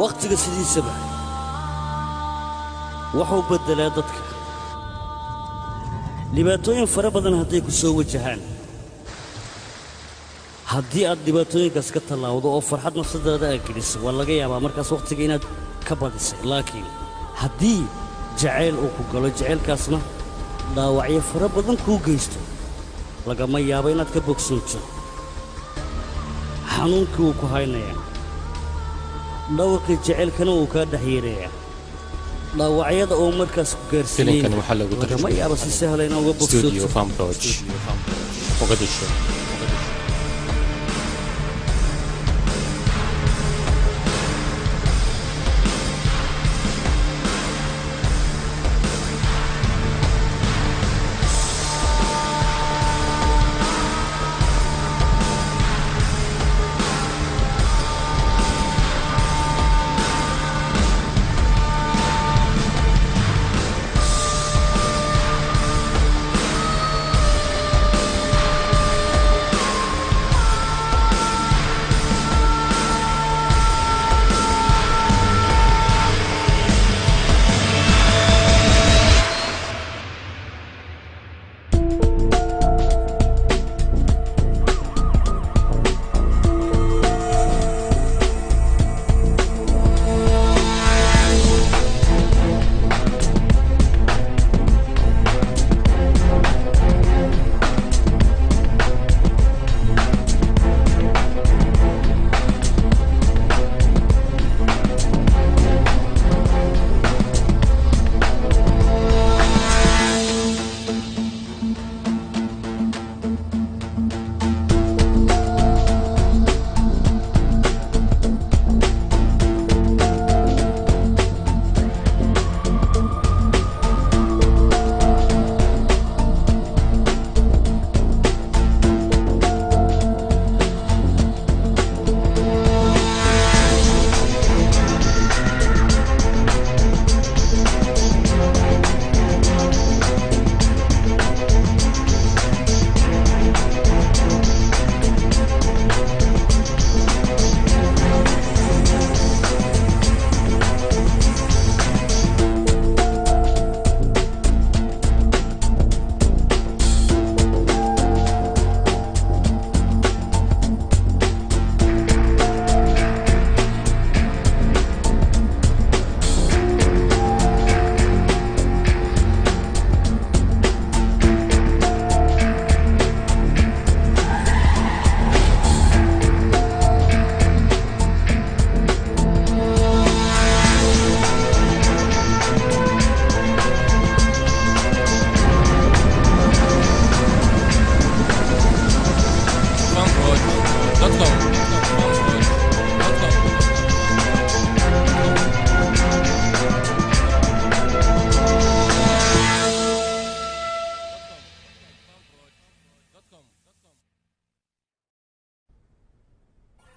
waqtiga sidiisaba wuxuu bedelaa dadka dhibaatooyin fara badan hadday ku soo wajahaan haddii aad dhibaatooyinkaas ka tallaawdo oo farxad nafsadaada aad geliso waa laga yaabaa markaas waqtiga inaad ka badisay laakiin haddii jacayl uu ku galo jacaylkaasna dhaawacyo fara badan kuu geysto lagama yaabo inaad ka bogsoonto xanuunkii wuu ku haynayaa dhawaqii jacaylkana wuu kaa dhex yeerayaa dhaawacyada oo markaas ku gaarsiiyey lagama yaabo si sahla inaad uga bogsoonto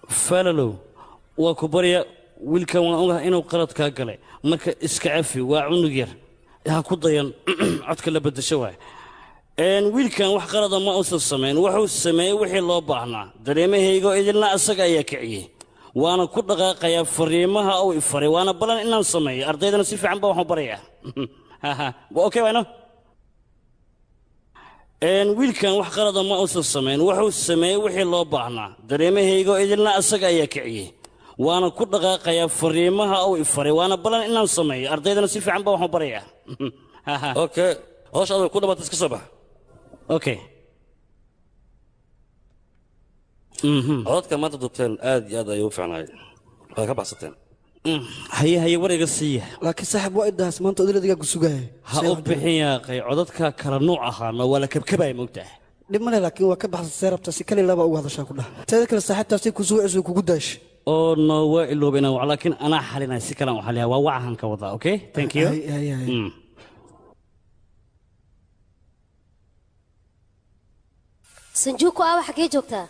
فاللو وكبريا ويلكم وأنا إنه قرط كاجله مرك إسكعفي وعنقير هكوديان عتكلا بد شوي إن ويلكم وحقرض ما أوصل السمين وحو السماء وحي الله بعنا دريمه هيجو إذن أسقى يكعيه وأنا كل دقيقة يا فريمها أو إفري وأنا بلن إن السماء أرضينا نسيف عن بوحو بريا أوكي وينه إن ويلكم وحقرض ما أوصل السمين وحو السماء وحي الله بعنا دريمه هيجو إذن أسقى يكعيه وأنا كل دقيقة يا فريمها أو إفري وأنا بلن إن السماء أرضينا نسيف عن بوحو بريا أوكي هوش هذا كله ما تسكسبه أوكي عرض كمان تدوبتين هذا يوفي عن هاي هذا كبحثتين هي ورقة السيح لكن صاحب وقت ده ما انت قدرت تجاك سجاه هأبحي يا أخي عددك كلا نوعها ولا كبكبة ممتع لما لا لكن وكبح السيارة بتسي كل اللي بقوا هذا الشيء كله تذكر الصاحب تسي كسوع زوج وقداش أو نو اللي بينا ولكن أنا حالنا سكلا وحاليا ووعها كوضع أوكي ثانك يو هي sanjuuku ah waxa kee joogtaa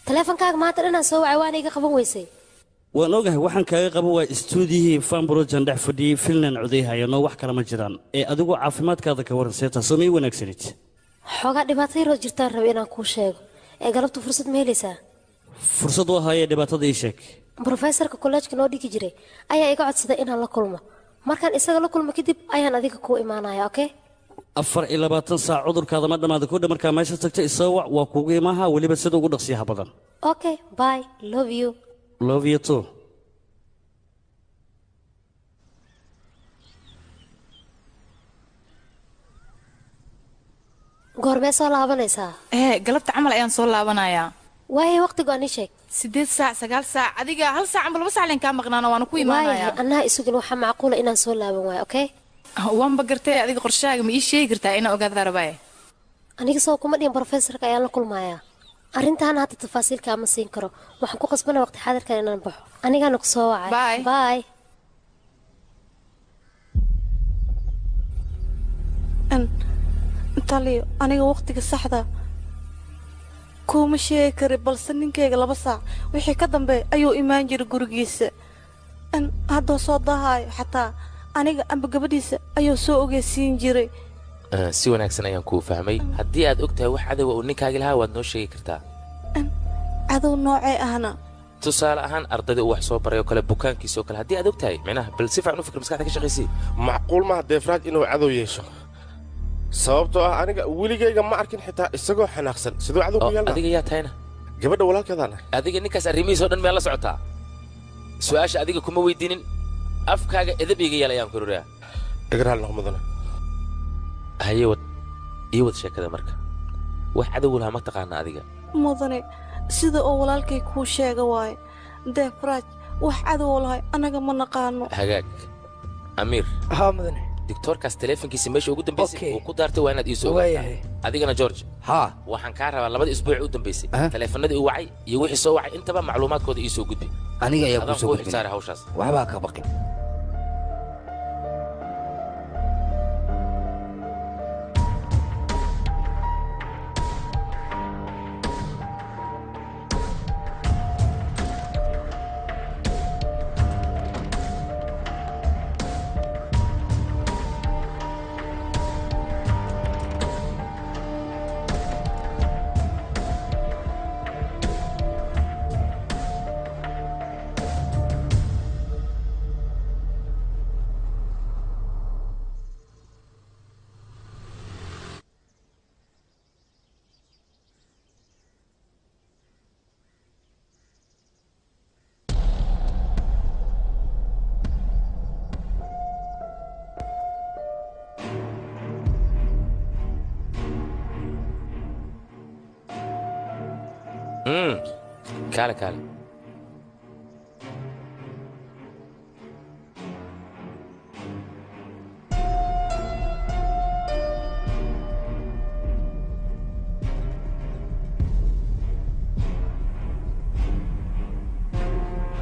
taleefankaaga maanta dhanaan soo wacay waan iga qaban weysay waan ogahay waxaan kaaga qaban waa istuudiyihii fanbrojan dhex fadhiyey filnan codayhayo noo wax kale ma jiraan ee adigu caafimaadkaada ka waran seeta soo may wanaagsanid xoogaa dhibaato yaroo jirtaan raba inaan kuu sheego ee galabtu fursad ma helaysaa fursad u ahaayee dhibaatada ii sheeg brofesorka kolleejka noo dhigi jiray ayaa iga codsaday inaan la kulmo markaan isaga la kulmo kadib ayaan adiga kuu imaanaya okay 24 saac cudurkaada ma dhamaada ku markaa meesha tagtay isoo wac waa kugu imaha waliba sida ugu dhaqsiyaha badan okay bye love you too goormee soo laabanaysaa galabta camal ayaan soo laabanayaa waaye waqtigu aan ii sheeg 8 saac 9 saac adiga hal saac amba 2 saac leen kaa maqnaana waana ku imaanayaa waaye annaha isugin waxaa macquula inaan soo laaban waayo okay waanba gartay adiga qorshahaaga ma ii sheegi kartaa inaan ogaada rabaaye aniga soo kuma dhihin brofesorka ayaan la kulmayaa arrintaana hadda tafaasiilka ama siin karo waxaan ku qasbana waqti xaadirkan inaan baxo anigaana ku soo wacay bye taliyo aniga waqtiga saxda kuma sheegi kari balse ninkeyga 2 saac wixii ka dambeeyay ayuu imaan jiray gurigiisa hadda soo dahayo xataa aniga amba gabadhiisa ayuu soo ogeysiin jiray si wanaagsan ayaan kuu fahmay haddii aad ogtahay wax cadow uu ninkaaga lahaa waad noo sheegi kartaa cadow noocee ahna tusaale ahaan ardayda uu wax soo baray oo kale bukaankiisa oo kale haddii aad ogtahay micnaha bal si fiican u fikir maskaxda ka shaqaysii macquul maaha deefraaj inuu cadow yeesho sababtoo ah aniga weligayga ma arkin xitaa isagoo xanaaqsan siduu cadow ku yeelna adiga yaa tahayna gabadha walaalkeedana adiga ninkaas arrimihiisa oo dhan meel la socotaa su'aasha adiga kuma weydiinin afkaaga edab iga yaal ayaan ku rurayaa igraal noqmadana haye wad sheekada marka wax cadow laha ma taqaana adiga mudane sida oo walaalkay kuu sheega waaye deefraaj wax cadow lahay anaga ma naqaano hagaag amiir haa mudane دكتوركاس تليفونكيسي ماشي ugu dambeysay oo ku daartay waa inaad ii soo adigana George waxaan ka rabaa 2 isbuuc u dambeysay taleefanadii uu wacay iyo wixii soo wacay intaba macluumaadkooda ii soo gudbi aniga ayaa ku soo gudbay hawshaas waxba ka baqin كاله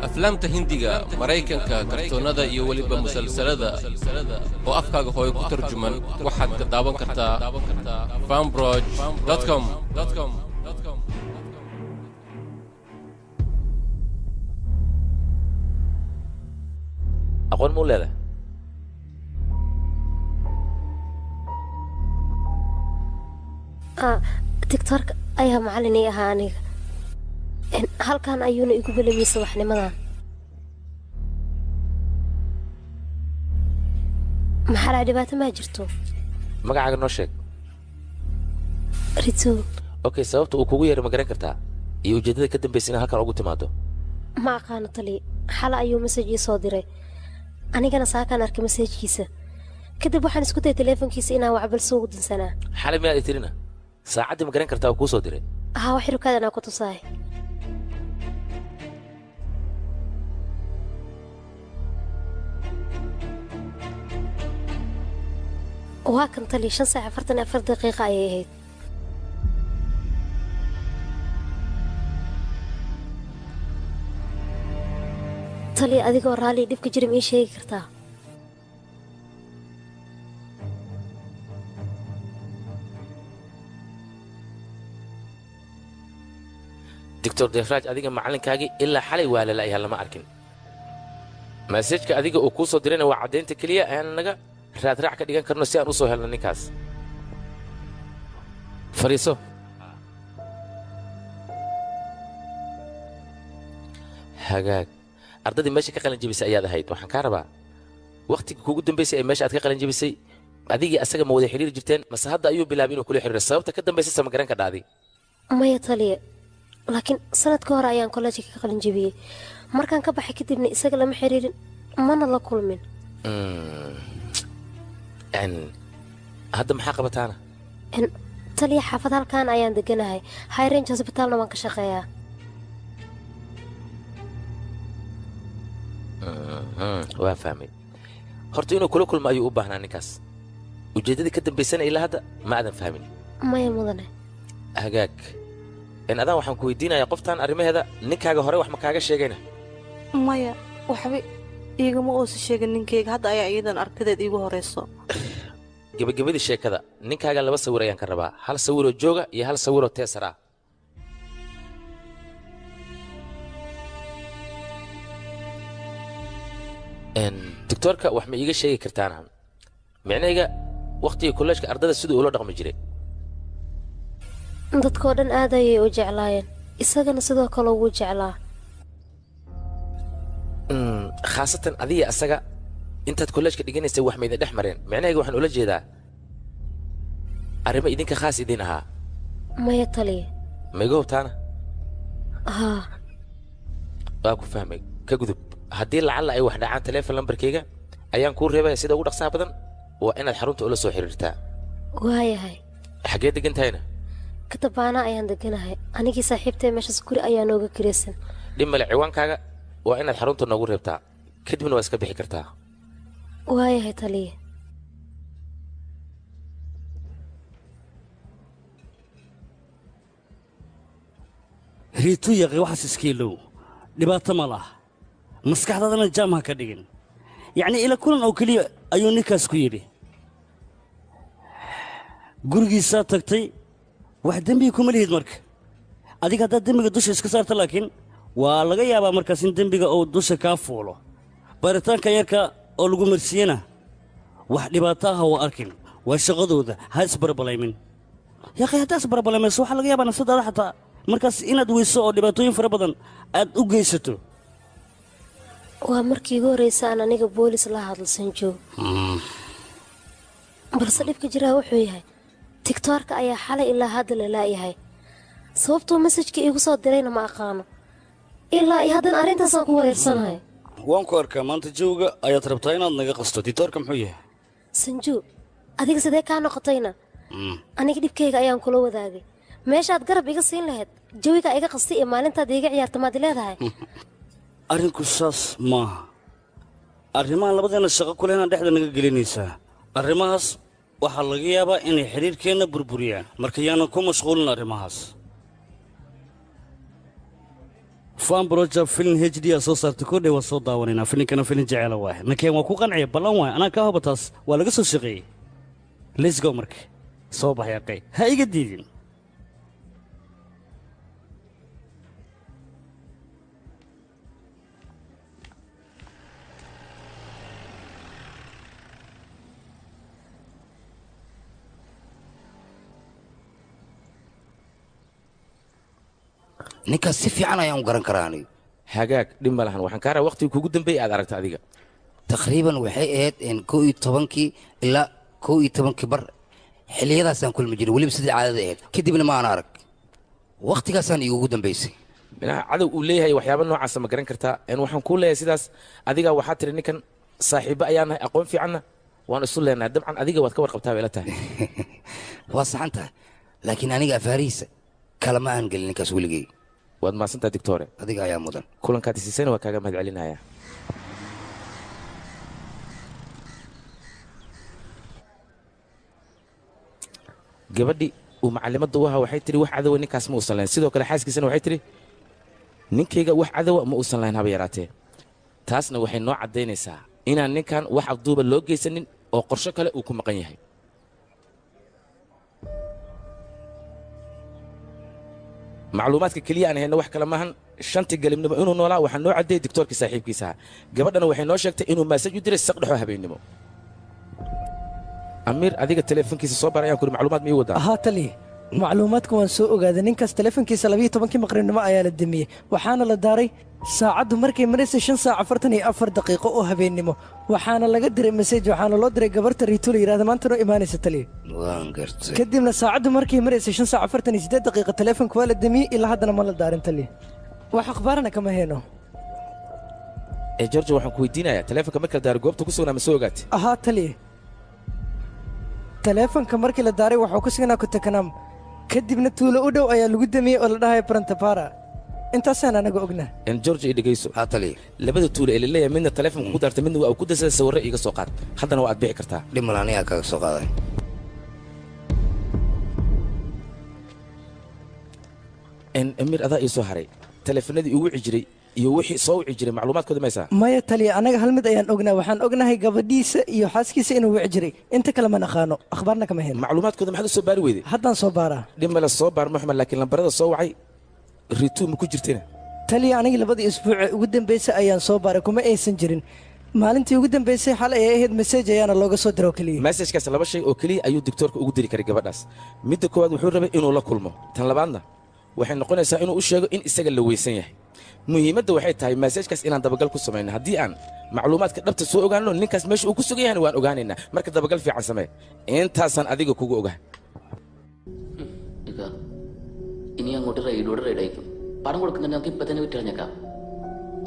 aflaamta hindiga maraykanka kartoonada iyo waliba musalsalada oo afkaaga hooyo ku tarjuman waxaad ka daawan kartaa fanbroj.com aqoon muu leedahay tiktorka ayaa macallinay ahaa aniga halkan ayuuna igu belamiyey subaxnimadan maxaa dhibaato ma jirto magacaaga noo sheeg rito okay sababta uu kugu yeeray ma garan kartaa iyo ujeedada ka dambaysa inaad halkan ugu timaado ma aqaano tali xala ayuu message ii soo diray anigana saakaan arkay message-kiisa kadib waxaan isku dayay taleefankiisa inaan wacbal soo gudinsanaa xalay miyaad itirina saacaddii ma garan kartaa uu kuu soo diray haa wax rukaadana ku tusaay waa kan tali 5 saac 44 daqiiqo ayay ahayd tali adigoo raali dhibka jirim ii sheegi kartaa دكتور ديفراج adiga macalinkaagi ilaa xalay waa la laayahay lama arkin message-ka adiga uu ku soo dirayna waa cadeynta kaliya aan naga raadraac ka dhigan karno si aan u soo helno ninkaas fariiso hagaag ardadii meesha ka qalin jebisay ayaad ahayd waxaan kaa rabaa waqtiga kuugu dambaysay ee meesha aad ka qalin jebisay adigii asaga ma wada xiriiri jirteen mase hadda ayuu bilaabay inuu kula xiriiro sababta ka dambaysay sama garan ka dhacday maya taliya laakiin sanadka hore ayaan kolleejka ka qalin jebiyey markaan ka baxay kadibna isaga lama xiriirin mana la kulmin hadda maxaa qabataana taliya xaafad halkaan ayaan deganahay highrange hosbitaalna waan ka shaqeeyaa waa fahmay horta inuu kula kulmo ayuu u baahnaa ninkaas ujeeddadii ka dambaysana ilaa hadda ma aadan fahmin maya mudane hagaag adaan waxaan ku weydiinayaa qoftaan arrimaheeda ninkaaga hore wax ma kaaga sheegayna maya waxba iigama uusa sheegin ninkayga hadda ayaa iyadan arkadeed iigu horayso gebagabadii sheekada ninkaaga 2 sawir ayaan ka rabaa hal sawiroo jooga iyo hal sawiroo teesar ah doctorka wax ma iiga sheegi kartaan micnayga waqtiga kolleejka ardada siduu ula dhaqmi jiray dadkoo dhan aad ayay u jeclaayeen isagana sidoo kale ugu jeclaa khaasatan adiga asaga intaad kolleejka dhiganaysay wax mayda dhex mareen micnayga waxaan ula jeedaa arrimo idinka khaas idin ahaa maya taliya ma iga hubtaana haa waa ku fahmay ka gudub haddii lacalla ay wax dhacaan taleefon lambarkayga ayaan kuu reebaya sida ugu dhaqsaha badan waa inaad xarunta ula soo xiriirtaa waayahay xaggee degan tahayna katabaana ayaan deganahay anigii saaxiibtay meeshaas guri ayaa nooga kiraysan dhib male ciwaankaaga waa inaad xarunta noogu reebtaa kadibna waa iska bixi kartaa waayahay taliya riitu yaqi waxaas iskiilow dhibaato ma laha maskaxdaadana jaam ha ka dhigin yacnii ila kulan oo keliya ayuu ninkaas ku yidhi gurigiisaa tagtay wax dembiga kuma lihid marka adiga haddaad dembiga dusha iska saarta laakiin waa laga yaabaa markaas in dembiga uu dusha kaa fuulo baaritaanka yarka oo lagu marsiiyena wax dhibaato ah waa arkin waa shaqadooda ha isbarbalaymin yaqi haddaa isbarbalaymayso waxaa laga yaabaa nafsadaada xataa markaas inaad weyso oo dhibaatooyin fara badan aad u geysato waa markii igu horraysa aan aniga boolis la hadlsan joog balse dhibka jiraa wuxuu yahay tigtoorka ayaa xalay ilaa hadda la laayahay sababtuu masajka iigu soo dirayna ma aqaano ilaa iyo haddana arrintaasaan ku wareersanahay waan ku arkaa maanta jawga ayaad rabtaa inaad naga qasto tigtoorka muxuu yahay sanjuu adiga sidee kaa noqotayna aniga dhibkayga ayaan kula wadaagay meeshaad garab iga siin lahayd jawiga iga qastay ee maalintaad iiga ciyaarta maad leedahay arrinku saas maaha arrimahan labadeenna shaqo kulehna dhexda naga gelinaysaa arrimahaas waxaa laga yaabaa inay xidhiirkeenna burburiyaan marka yaanan ku mashquulin arrimahaas fan broja filin h d a soo saartay kordhay waa soo daawanaynaa filinkana filin jeceela waaye nakeen waa ku qanciya ballan waay anaa kaa hoba taas waa laga soo shaqeeyey lesgo marka soo baxyaqay ha iga diidin ninkaas si fiican ayaan u garan karaa anigu hagaag dhib ma lahan waxaan kaa rabaa waqtigii kuugu dambeeyey aad aragta adiga taqriiban waxay ahayd 11 ilaa 12 bar xilliyadaasaan kulmi jiray weliba sidii caadada ahayd kadibna ma aan arag waqtigaasaan iigugu dambaysay minaha cadow uu leeyahay waxyaaba noocaasa ma garan kartaa waxaan kuu leeyahay sidaas adiga waxaa tiri ninkan saaxiibbo ayaan nahay aqoon fiicanna waan isu leenahay dabcan adiga waad ka warqabtaa bay la tahay waa saxan tahay laakiin aniga afaarihiisa kalama aan gelin ninkaas weligay waad mahadsantaha dictore adiga ayaa mudan kulankaad isiisayna waa kaaga mahad celinaya gabadhii uu macallimadda u ahaa waxay tidhi wax cadowa ninkaas ma uusan lahayn sidoo kale xaaskiisana waxay tidhi ninkayga wax cadowa ma uusan lahayn haba yaraatee taasna waxay noo caddaynaysaa inaan ninkan wax afduuba loo geysanin oo qorsho kale uu ku maqan yahay macluumaadka keliya aan hayna wax kale maahan shantii galibnimo inuu noolaa waxaa noo caddeeyey dictoorkii saaxiibkiisa ahaa gabadhana waxay noo sheegtay inuu maasaj u diray saqdhexoo habeennimo amiir adiga teleefonkiisa soo bar ayaan kuri macluumaad ma ii wadaa haa taliye macluumaadka waan soo ogaaday ninkaas teleefankiisa 12 maqribnimo ayaa la damiyey waxaana la daaray saacaddu markay maraysay 5:44 oo habeennimo waxaana laga diray message waxaana loo diray gabarta riito la yiraahdo maanta noo imaanaysa taliya waan gartay kadibna saacaddu markay maraysay 5:48 teleefanka waa la damiyey ilaa haddana ma la daarin taliya wax akhbaarna kama hayno George waxaan ku weydiinayaa teleefanka marka la daaray goobta ku sugnaa ma soo ogaatay ahaa taliya teleefanka markii la daaray waxaa ku sugnaa Kutakanam kadibna tuulo u dhow ayaa lagu damiyey oo la dhahay Prantapara intaasaan anaga ognaa George ay dhageyso taliya labada tuulo ee leeyahay midna teleefanka ku daartay midna waa ku dasay sawirro iga soo qaad haddana waa aad bixi kartaa dhimalaaniga kaga soo qaaday Amir adaa ii soo haray teleefanadii ugu cijiray iyo wixii soo wici jiray macluumaadkooda maysaa maya taliya anaga hal mid ayaan ognaa waxaan ognahay gabadhiisa iyo xaaskiisa inuu wici jiray inta kale ma naqaano akhbaarna kama hayno macluumaadkooda maxaad u soo baari weyday haddaan soo baaraa dhimala soo baar maxmed laakiin lambarada soo wacay rituu ma ku jirtina taliya anigii labadii isbuuce ugu dambaysay ayaan soo baaray kuma aysan jirin maalintii ugu dambaysay xal ay ahayd message ayaana looga soo diro keliya messagekaas laba shay oo keliya ayuu doctoorka ugu diri karay gabadhaas midda koowaad wuxuu rabay inuu la kulmo tan labaadna waxay noqonaysaa inuu u sheego in isaga la weysan yahay muhiimadda waxay tahay messagekaas inaan dabagal ku samayno haddii aan macluumaadka dhabta soo ogaano ninkaas meesha uu ku sugan yahayna waan ogaanaynaa marka dabagal fiican samee intaasaan adiga kugu ogaa ഇനി അങ്ങോട്ട് റൈഡോട് റൈഡായിരിക്കും പണം കൊടുക്കുന്നുണ്ട് നമുക്ക് ഇപ്പം തന്നെ വിട്ടറിഞ്ഞേക്കാം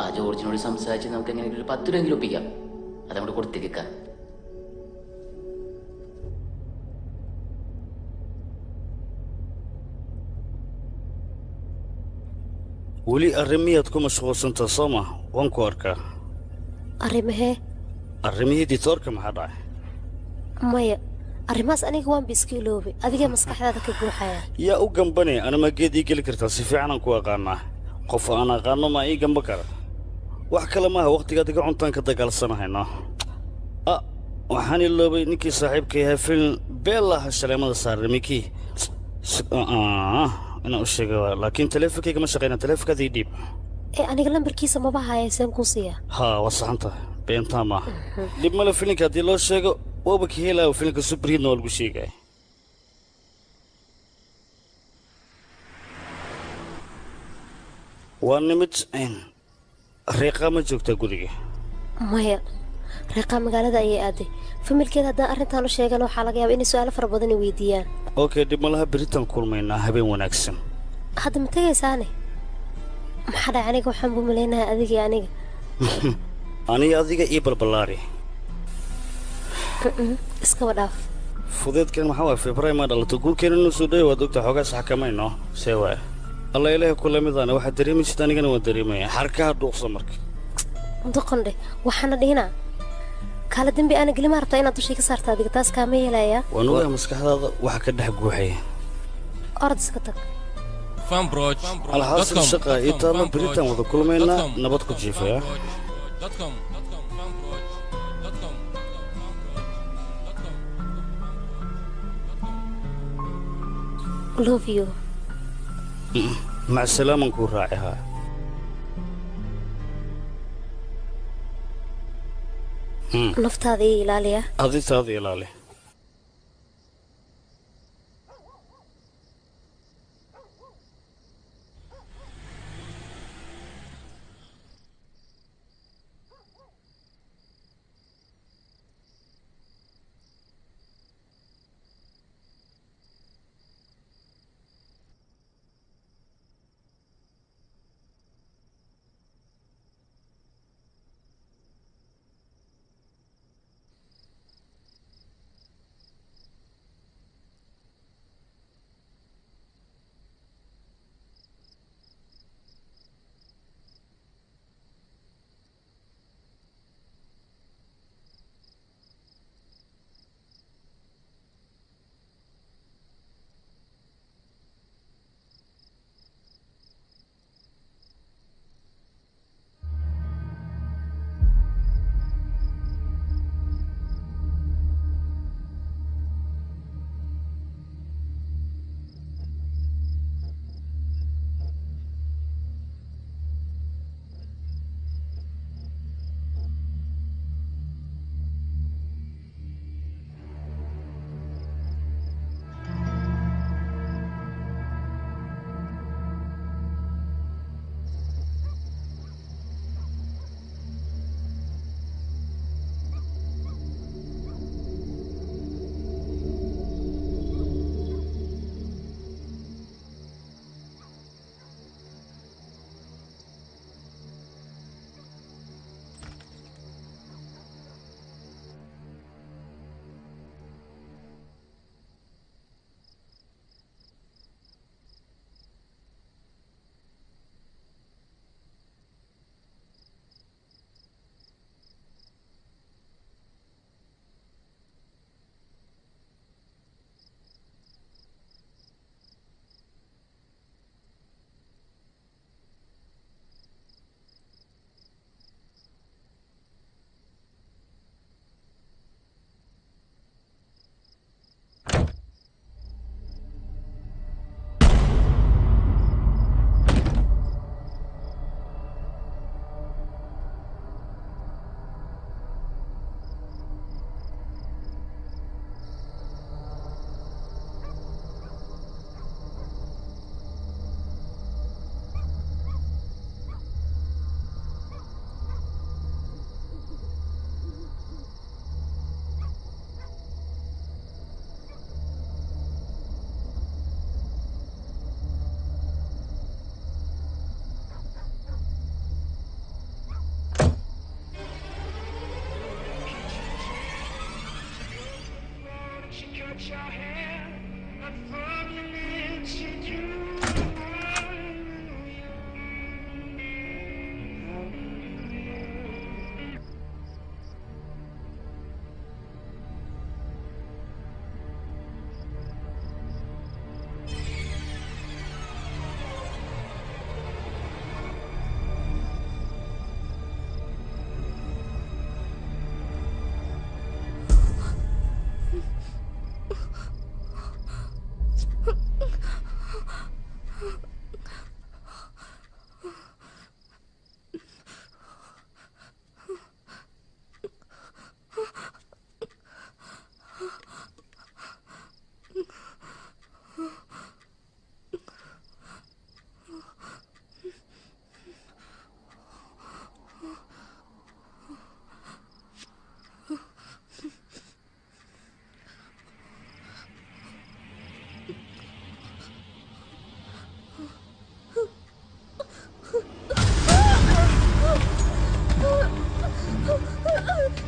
ആ ജോർജിനോട് സംസാരിച്ച് നമുക്ക് എങ്ങനെ ഒരു 10 രൂപയെങ്കിലും ഒപ്പിക്കാം അതങ്ങോട്ട് കൊടുത്തേക്കാം weli arrimiyaad ku mashquulsantaa soo ma waan ku arkaa arrimahee arrimihii ditoorka maxaa dhacay maya arrimahaas aniga waan ba iska iloobay adigee maskaxdaada ka guuxaya yaa u gambane anama geed ii geli kartaa si fiicanaan ku aqaanaa qof aan aqaano maa ii gamba kara wax kale maaha wakhtigaad iga cuntaan ka dagaalsanahayno waxaan iloobay ninkii saaxiibka yahay filin beellaha shaleemada saaray mikii inaan u sheega laakiin teleefonkayga ma shaqayna teleefonkaadii dhiib aniga lambarkiisa maba haya seen kuu siiya haa waa saxan tahay beentaa maaha dhib male filinka haddii loo sheego waaba ka helaayo filinka superhidna waa lagu sheegaya waa nimid reeqaa ma joogtaa guriga maya reeqaa magaalada ayay aaday familkeeda haddaan arrintaan u sheegana waxaa laga yaaba inay su'aalo fara badan i weydiiyaan okay dhib malaha beritaan kulmaynaa habeen wanaagsan hadda ma tegaysaane maxaa dhaca aniga waxaan buu malaynayaa adigii aniga aniga adiga ii balballaari iskaba dhaaf fudeedkan maxaa waay febray ma dhalato guurkeena inuu soo dhayo waad ogtaa xoogaas xakamayno see waay alla ilaahay kula midaana waxaad dareemaysid anigana waan dareemaya xarkaha dhuuqsa marka doqondhe waxaana dhihinaa kaala dembi aana gelima rabtaa inaad dushii ka saarta adiga taas kaama yeelayaa waan ogahay maskaxdaada waxa ka dhex guuxaya orod iska tag alxaasil shaqa ii taalo beritaan wada kulmaynaa nabad ku jiifaya love you مع السلامة نكون راعيها naftaada ii ilaaliya adintaada ilaali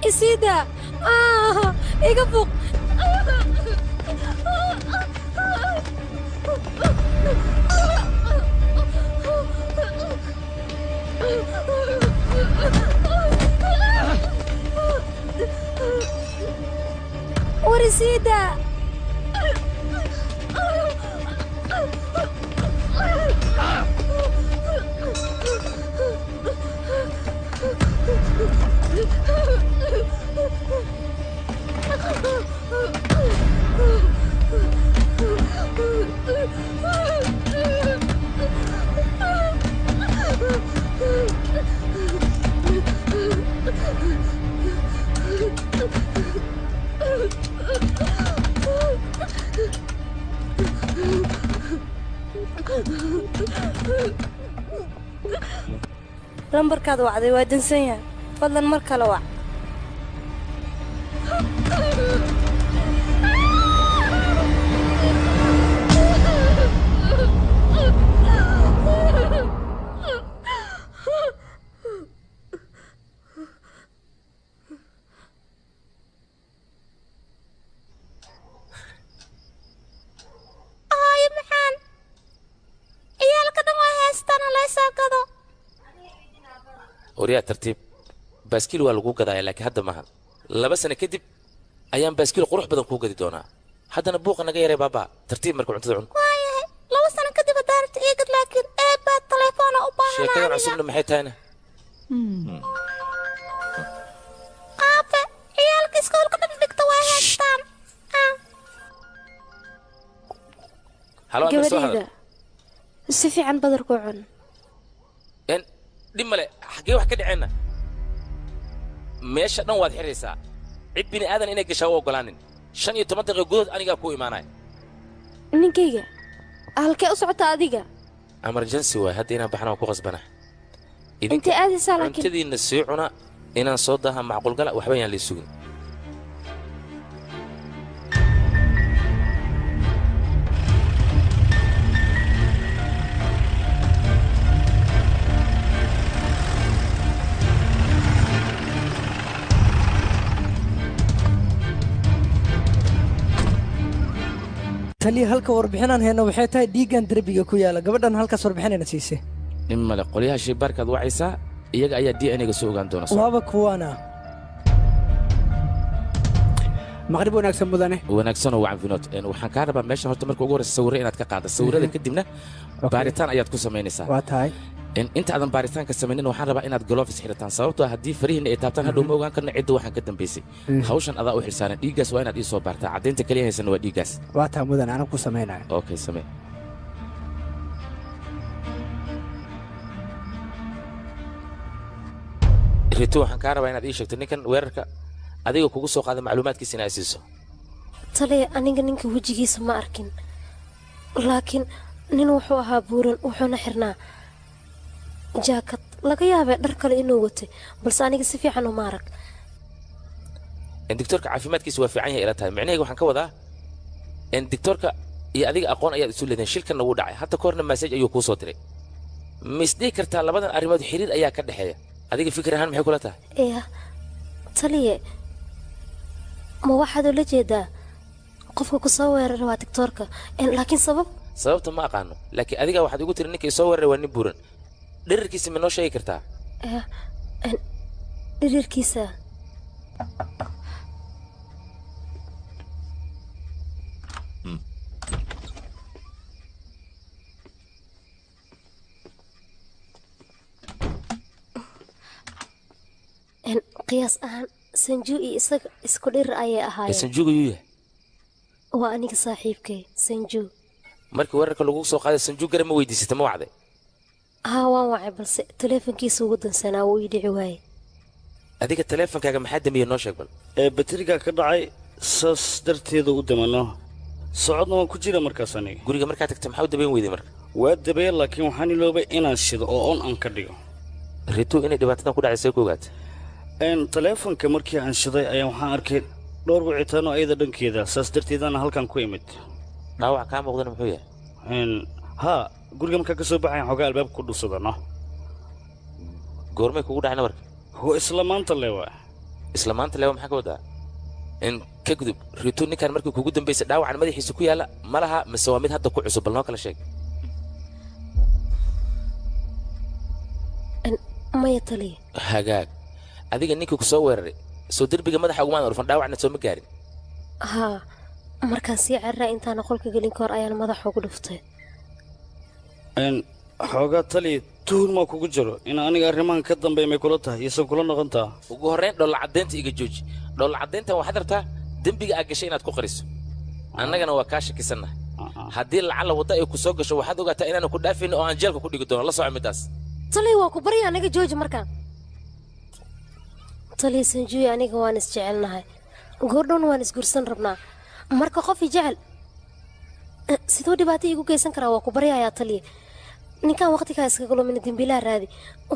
Isida! Iga fog! Warisida! lambarkaad wacday waa dansan yahay fadlan mar kale wac وريا ترتيب باسكيل waa lagu gadaa laakiin hadda maahan 2 sano kadib ayaan baaskiil qurux badan ku gadi doonaa haddana buuqa naga yaray baba tartiib markuu cuntada cun waayahay 2 sano kadib daarta eegad laakiin baa telefoon u baahan sheekada cusubna maxay tahayna aabe ciyaalka iskoolka dhigta waa haystaan halo gabadhayda si fiican badar ku cun dhimale xagee wax ka dhacayna meesha dhan waad xiraysaa cid bini aadan inay gashaa u ogolaanin 15 daqiiqo gudahood anigaa ku imaanaya ninkayga halkee u socota adiga emergency waay hadda inaan baxnaa ku qasbana intee aadaysaa laakiin cuntadiina sii cuna inaan soo daaha macquul gala waxba yaan la sugin taliya halka warbixinaan heena waxay tahay dhiigan darbiga ku yaala gabadhan halkaas warbixinayna siisay imale qoliyaha shaybaarkaad wacaysaa iyaga ayaa DNA-ga soo ogaan doona waaba kuwaana maqrib wanaagsan mudane wanaagsan oo wacan finood waxaan kaa rabaa meeshan horta marka ugu horeysa sawirro inaad ka qaado sawirrada kadibna baaritaan ayaad ku samaynaysaa waa tahay inta aadan baaritaanka samaynin waxaan rabaa inaad gloves xirataan sababtoo ah haddii farihiina ay taabtaan hadhow ma ogaan karno cidda waxaan ka dambaysay hawshan adaa u xilsaaran dhiiggaas waa inaad ii soo baartaa caddaynta kaliya haysanna waa dhiiggaas waa tahay mudane anag ku samaynayo okay samee rito waxaan kaa rabaa inaad ii sheegto ninkan weerarka adiga kugu soo qaada macluumaadkiisa inaad siiso taliya aniga ninka wejigiisa ma arkin laakiin nin wuxuu ahaa buuran wuxuuna xirnaa jaakad laga yaabay dhar kale inuu watay balse aniga si fiican uma arag doctorka caafimaadkiisa waa fiican yahay ila tahay micnaheega waxaan ka wadaa doctorka iyo adiga aqoon ayaad isu leedeen shilkanna wuu dhacay hadda ka horna message ayuu kuu soo diray ma isdhihi kartaa labadan arrimood xiriir ayaa ka dhexeeya adiga fikir ahaan maxay kula tahay iya taliye ma waxaad ula jeedaa qofka ku soo weeraray waa tiktoorka laakiin sababta ma aqaano laakiin adiga waxaad igu tiri ninkii soo weeraray waa nin buuran dhirirkiisa ma noo sheegi kartaa dhirirkiisa qiyaas ahaan sanju iyo isaga isku dhirir ayay ahaayeen sanjuga yuu yahay waa aniga saaxiibkay sanju markii weerarka lagu soo qaaday sanju gara ma weydiisatay ma wacday haa waan wacay balse taleefankiisa ugu dansanaa wuu ii dhici waayey adiga taleefankaaga maxaa damiyey noo sheeg bal baterigaa ka dhacay saas darteeda u damano socodna waan ku jira markaas aniga guriga markaa tagtay maxaa u dabayn weyday marka waa dabaya laakiin waxaan iloobay inaan shido oo on aan ka dhigo ritu inay dhibaatadan ku dhacay see ku ogaata taleefanka markii aan shiday ayaan waxaan arkay dhowr wicitaano ayada dhankeeda saas darteedana halkan ku imid dhaawac kaa muuqdana muxuu yahay haa guriga markaa ka soo baxayan xoogaa albaabka ku dhusudano goormay kugu dhacay nabarka waa isla maanta leewa isla maanta leewa maxaa ka wadaa ka gudub ritu ninkan markii kugu dambaysay dhaawacan madaxiisa ku yaalla ma laha mise waa mid hadda ku cusub bal noo kala sheeg maya taliya hagaag adiga ninkii ku soo weeraray soo derbiga madaxa ugumaan orfan dhaawacna soo ma gaarin haa markaan sii cararaa intaana qolka gelin ka hor ayaan madaxa ugu dhuftay xoogaa taliya tuhun maa kugu jiro in aniga arrimahan ka dambeey may kula tahay iyosan kula noqontaa ugu horrayn dholla caddaynta iga jooji dholla caddayntan waxaad rabtaa dembiga aad gashay inaad ku qariso annagana waa kaa shakisannahay haddii lacalla wadda ay ku soo gasho waxaad ogaataa inaanu ku dhaafayno oo aan jeelka ku dhigi doono la soco middaas taliya waa ku barya aniga jooji markaan taliya sanjuuy aniga waan isjecelnahay goordhowna waan isgursan rabnaa marka qofii jecel siduu dhibaato iigu geysan karaa waa ku baryayaa taliya ninkan waqtigaa iskaga lumina dembiilaha raadi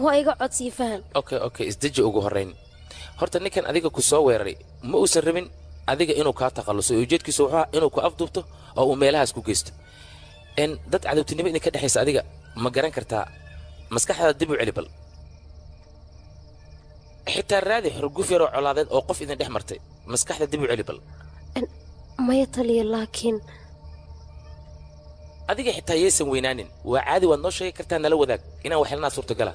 waa iga codsiyo fahan okay isdeji ugu horrayn horta ninkan adiga ku soo weeraray ma uusan rabin adiga inuu kaa takhalluso ujeedkiisu wuxuu ahaa inuu ku afduubto oo uu meelahaas ku geysto dad cadowtinimo idinka dhexaysa adiga ma garan kartaa maskaxdaada dib u celi bal xitaa raadi xurguf yaroo colaadeed oo qof idin dhex martay maskaxda dib u celi bal maya taliya laakiin adiga xitaa yaysan weynaanin waa caadi waad noo sheegi kartaa nala wadaag inaan waxelnaa suurtagala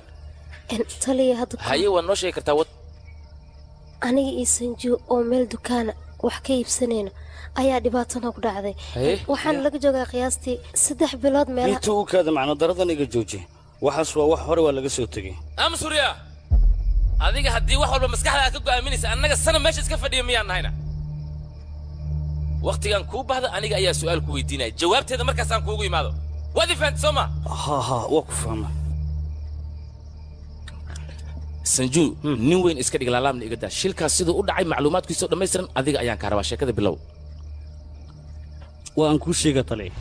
taliya hadda haye waad noo sheegi kartaa wad aniga iyo sanju oo meel dukaana wax ka iibsanayno ayaa dhibaatana ku dhacday waxaana laga joogaa qiyaastii 3 bilood meelaha inta uu kaada macno daradan iga jooji waxaas waa wax hore waa laga soo tegey amsuriya adiga haddii wax walba maskaxda aad ka go'aaminaysa annaga sana meesha iska fadhiya miyaan nahayna waqtigan kuu bahda aniga ayaa su'aal ku weydiinaya jawaabteeda markaasaan kuugu imaado waad i fahanti soo ma ha waa ku fahma sanju nin weyn iska dhig laalaabna iga daa shilkaas siduu u dhacay macluumaadkiisoo dhammaystiran adiga ayaan kaa rabaa sheekada bilow waan kuu sheega taliya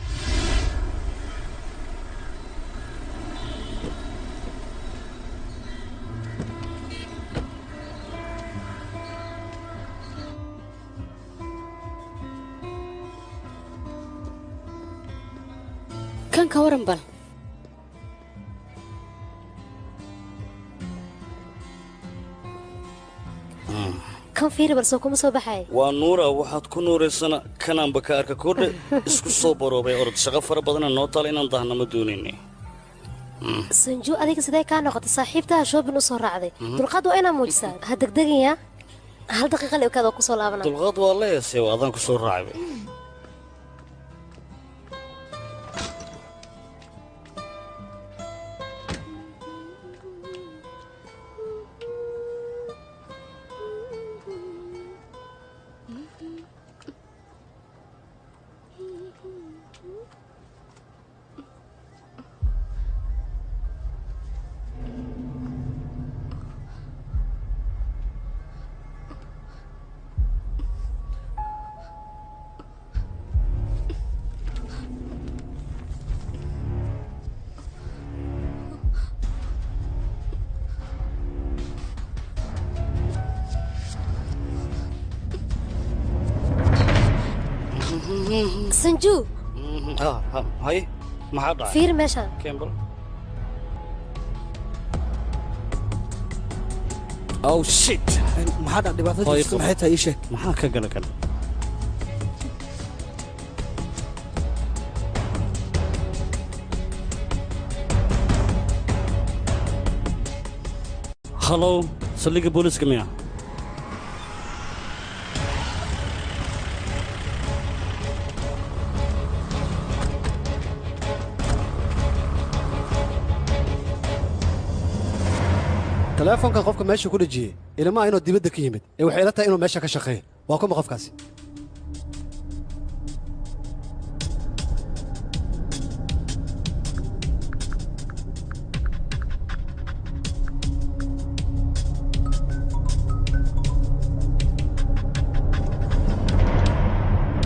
kan ka waran bal kan fiiri balse kuma soo baxay waa nuura waxaad ku nuuraysana kanaanba ka arka koodhe isku soo baroobay orod shaqo fara badana noo taala inaan dahna ma doonayne sanju adiga sidee kaa noqotay saaxiibtaha shoobin u soo raacday dulqaad waa inaa muujisaa ha degdegaya hal daqiiqa leebkaad oo ku soo laabanaa dulqaad waa la heesay waa adaan ku soo raacay sanju hay maxaa dhacay fiir meeshaan kembal oh shit maxaa dhac dhibaatada jirta maxay tahay ii sheeg maxaa ka gala kan hallow saldhigga booliiska miya teleefonka qofka meesha ku dhejiyey ilama inuu dibadda ka yimid ee waxay ila tahay inuu meesha ka shaqeeyo waa kuma qofkaasi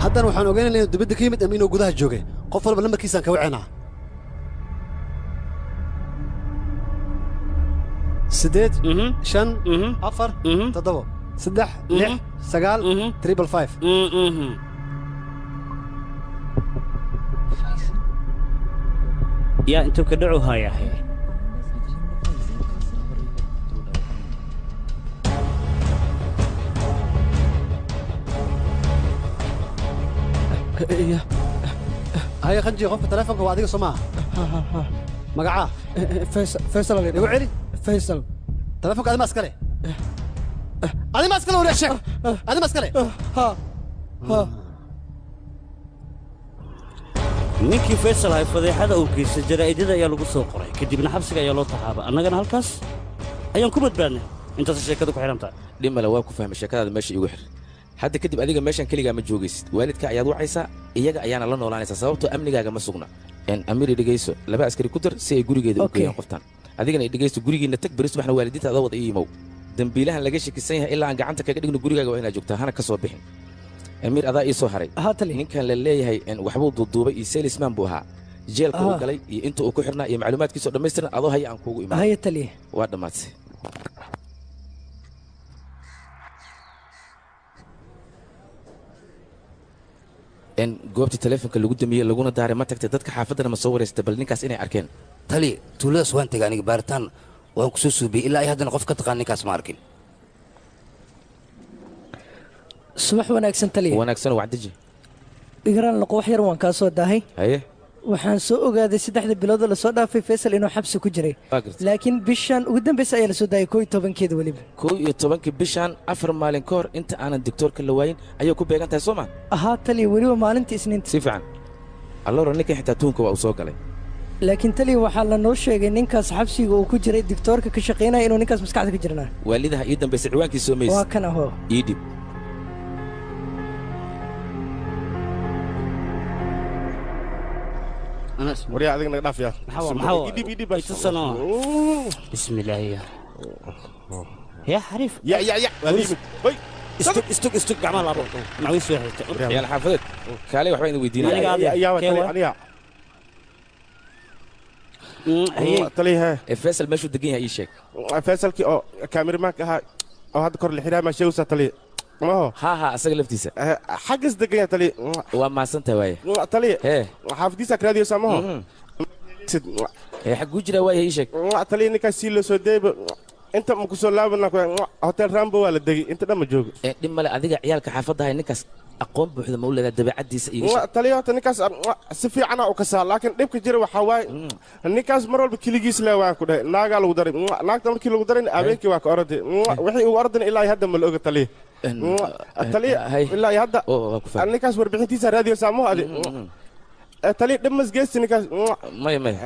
haddana waxaan ogaynayna inuu dibadda ka yimid ama inuu gudaha joogay qof walba lambarkiisaan ka wacinaa 8 5 4 7 3 6 9 555 yaa intuu ka dhacu hayahay هيا خنجي قف تلفونك واديك سماها مقعاه فيصل يقول علي فيصل تلفونك هذا ماسكله هذا ماسكله ولا شيء هذا ماسكله ها ninkii faysal hay fadeexada uu geystay jaraa'idada ayaa lagu soo qoray kadibna xabsiga ayaa loo taxaaba annagana halkaas ayaan ku badbaadnay intaas sheekadu ku xiran tahay dhimala waa ku fahmay sheekadaada meesha igu xir hadda kadib adiga meeshan keligaa ma joogaysid waalidka ayaad wacaysaa iyaga ayaana la noolaanaysaa sababtoo amnigaaga ma sugna amiir dhegayso laba askari ku dar si ay gurigeeda u geeyaan qoftan adigana dhegaysto gurigiina tag bari subaxna waalidiinta adoo wada ii imow dambiilahan laga shakisan yahay ilaa aan gacanta kaga dhigno gurigaaga waa inaad joogtaa hana ka soo bixin amiir adaa ii soo haray ninkan la leeyahay waxbuu duuduubay iyo selisman buu ahaa jeelka uu galay iyo inta uu ku xirnaa iyo macluumaadkiisoo dhammaystiran adoo haya aan kuugu imaan haya taliye waa dhammaatay goobtii taleefonka lagu damiyey laguna daaray ma tagtay dadka xaafaddana ma soo wareysatay bal ninkaas inay arkeen tali tuuladaas waan tegay aniga baaritaan waan ku soo suubiyey ilaa ay haddana qof ka taqaan ninkaas ma arkin subax wanaagsan taliye wanaagsan wacdiji igraan laqo wax yar waan kaa soo daahay haye waxaan soo ogaaday 3 bilood oo la soo dhaafay Faisal inuu xabsi ku jiray laakiin bishan ugu dambeysay ayaa la soo daayay 11keeda waliba 11 bishan 4 maalin ka hor inta aanan doctorka la waayin ayuu ku beegan tahay Soomaan aha tali waliba maalintii isniinta si fiican alloora ninka xitaa tuunka waa u soo galay laakiin tali waxaa la noo sheegay ninkaas xabsiga uu ku jiray doctorka ka shaqeynaya inuu ninkaas maskaxda ka jirnaa waalidaha ii dambeysay ciwaankiisa Soomays waa kana ho ii dib وريا عندك نقداف يا محاور يديب يتصنع بسم الله يا حريف يا استك عمال ابو معويس واحد يا الحافظ كالي وحبين ويدينا يا هي طليها فيصل مشو دقيقه اي شيك فيصل كي كاميرا معك او هذا كور الحرام ماشي وسطلي ها اسق لفتيسه حقس دقيقه طلي وما سنت واي طلي حافظيسك راديو سامو حق وجرا واي اي شيك طلي انك سيلو سو ديب انت ما كسو لابنا هوتيل رامبو ولا دقي انت دم جوج دمله adiga ciyaalka xaafadaha ninkaas aqoon buuxda ma u leedahay dabeecadiisa iyo طلي هوت ninkaas si fiican oo ka saa laakiin dhibka jira waxa waay ninkaas mar walba kiligiis la waan ku dhahay naaga lagu daray naagta markii lagu daray abeenkii waa ka orday wixii uu ordan ilaa hadda ma la oga taliye taliye ilaa hadda ninkaas warbixintiisa raadiyo saamo adi taliye dhimas geesti ninkaas may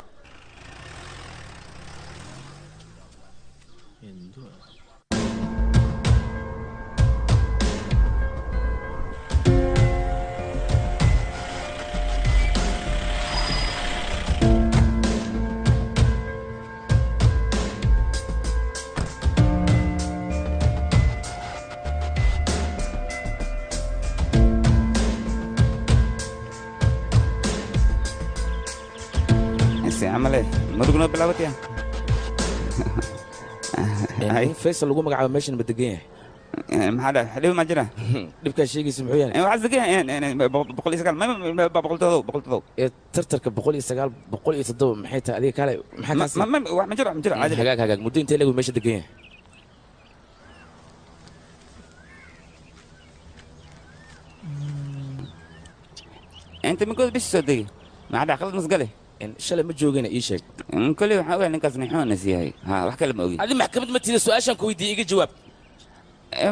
عمله مدقنا بلعبتي هاي فيصل لو مغعب ماشي بدقين ما حدا حليو ما جرى دبك شيء اسمه يعني وعز دقين يعني بقول يسقال ما بقول تضو ترترك بقول يسقال بقول يتضو محيتها هذيك كاله ما جرى عادي حقاق مدين انت لقوا ماشي دقين انت من قول بس صدق ما حدا خلص مسقله shalay ma joogina ii sheeg كل يوم حاول إنك أصنعون نسيها ها وحكي لما أقول adi maxkamad ma tiida su-aashaan ku weydiiyey iga jawaab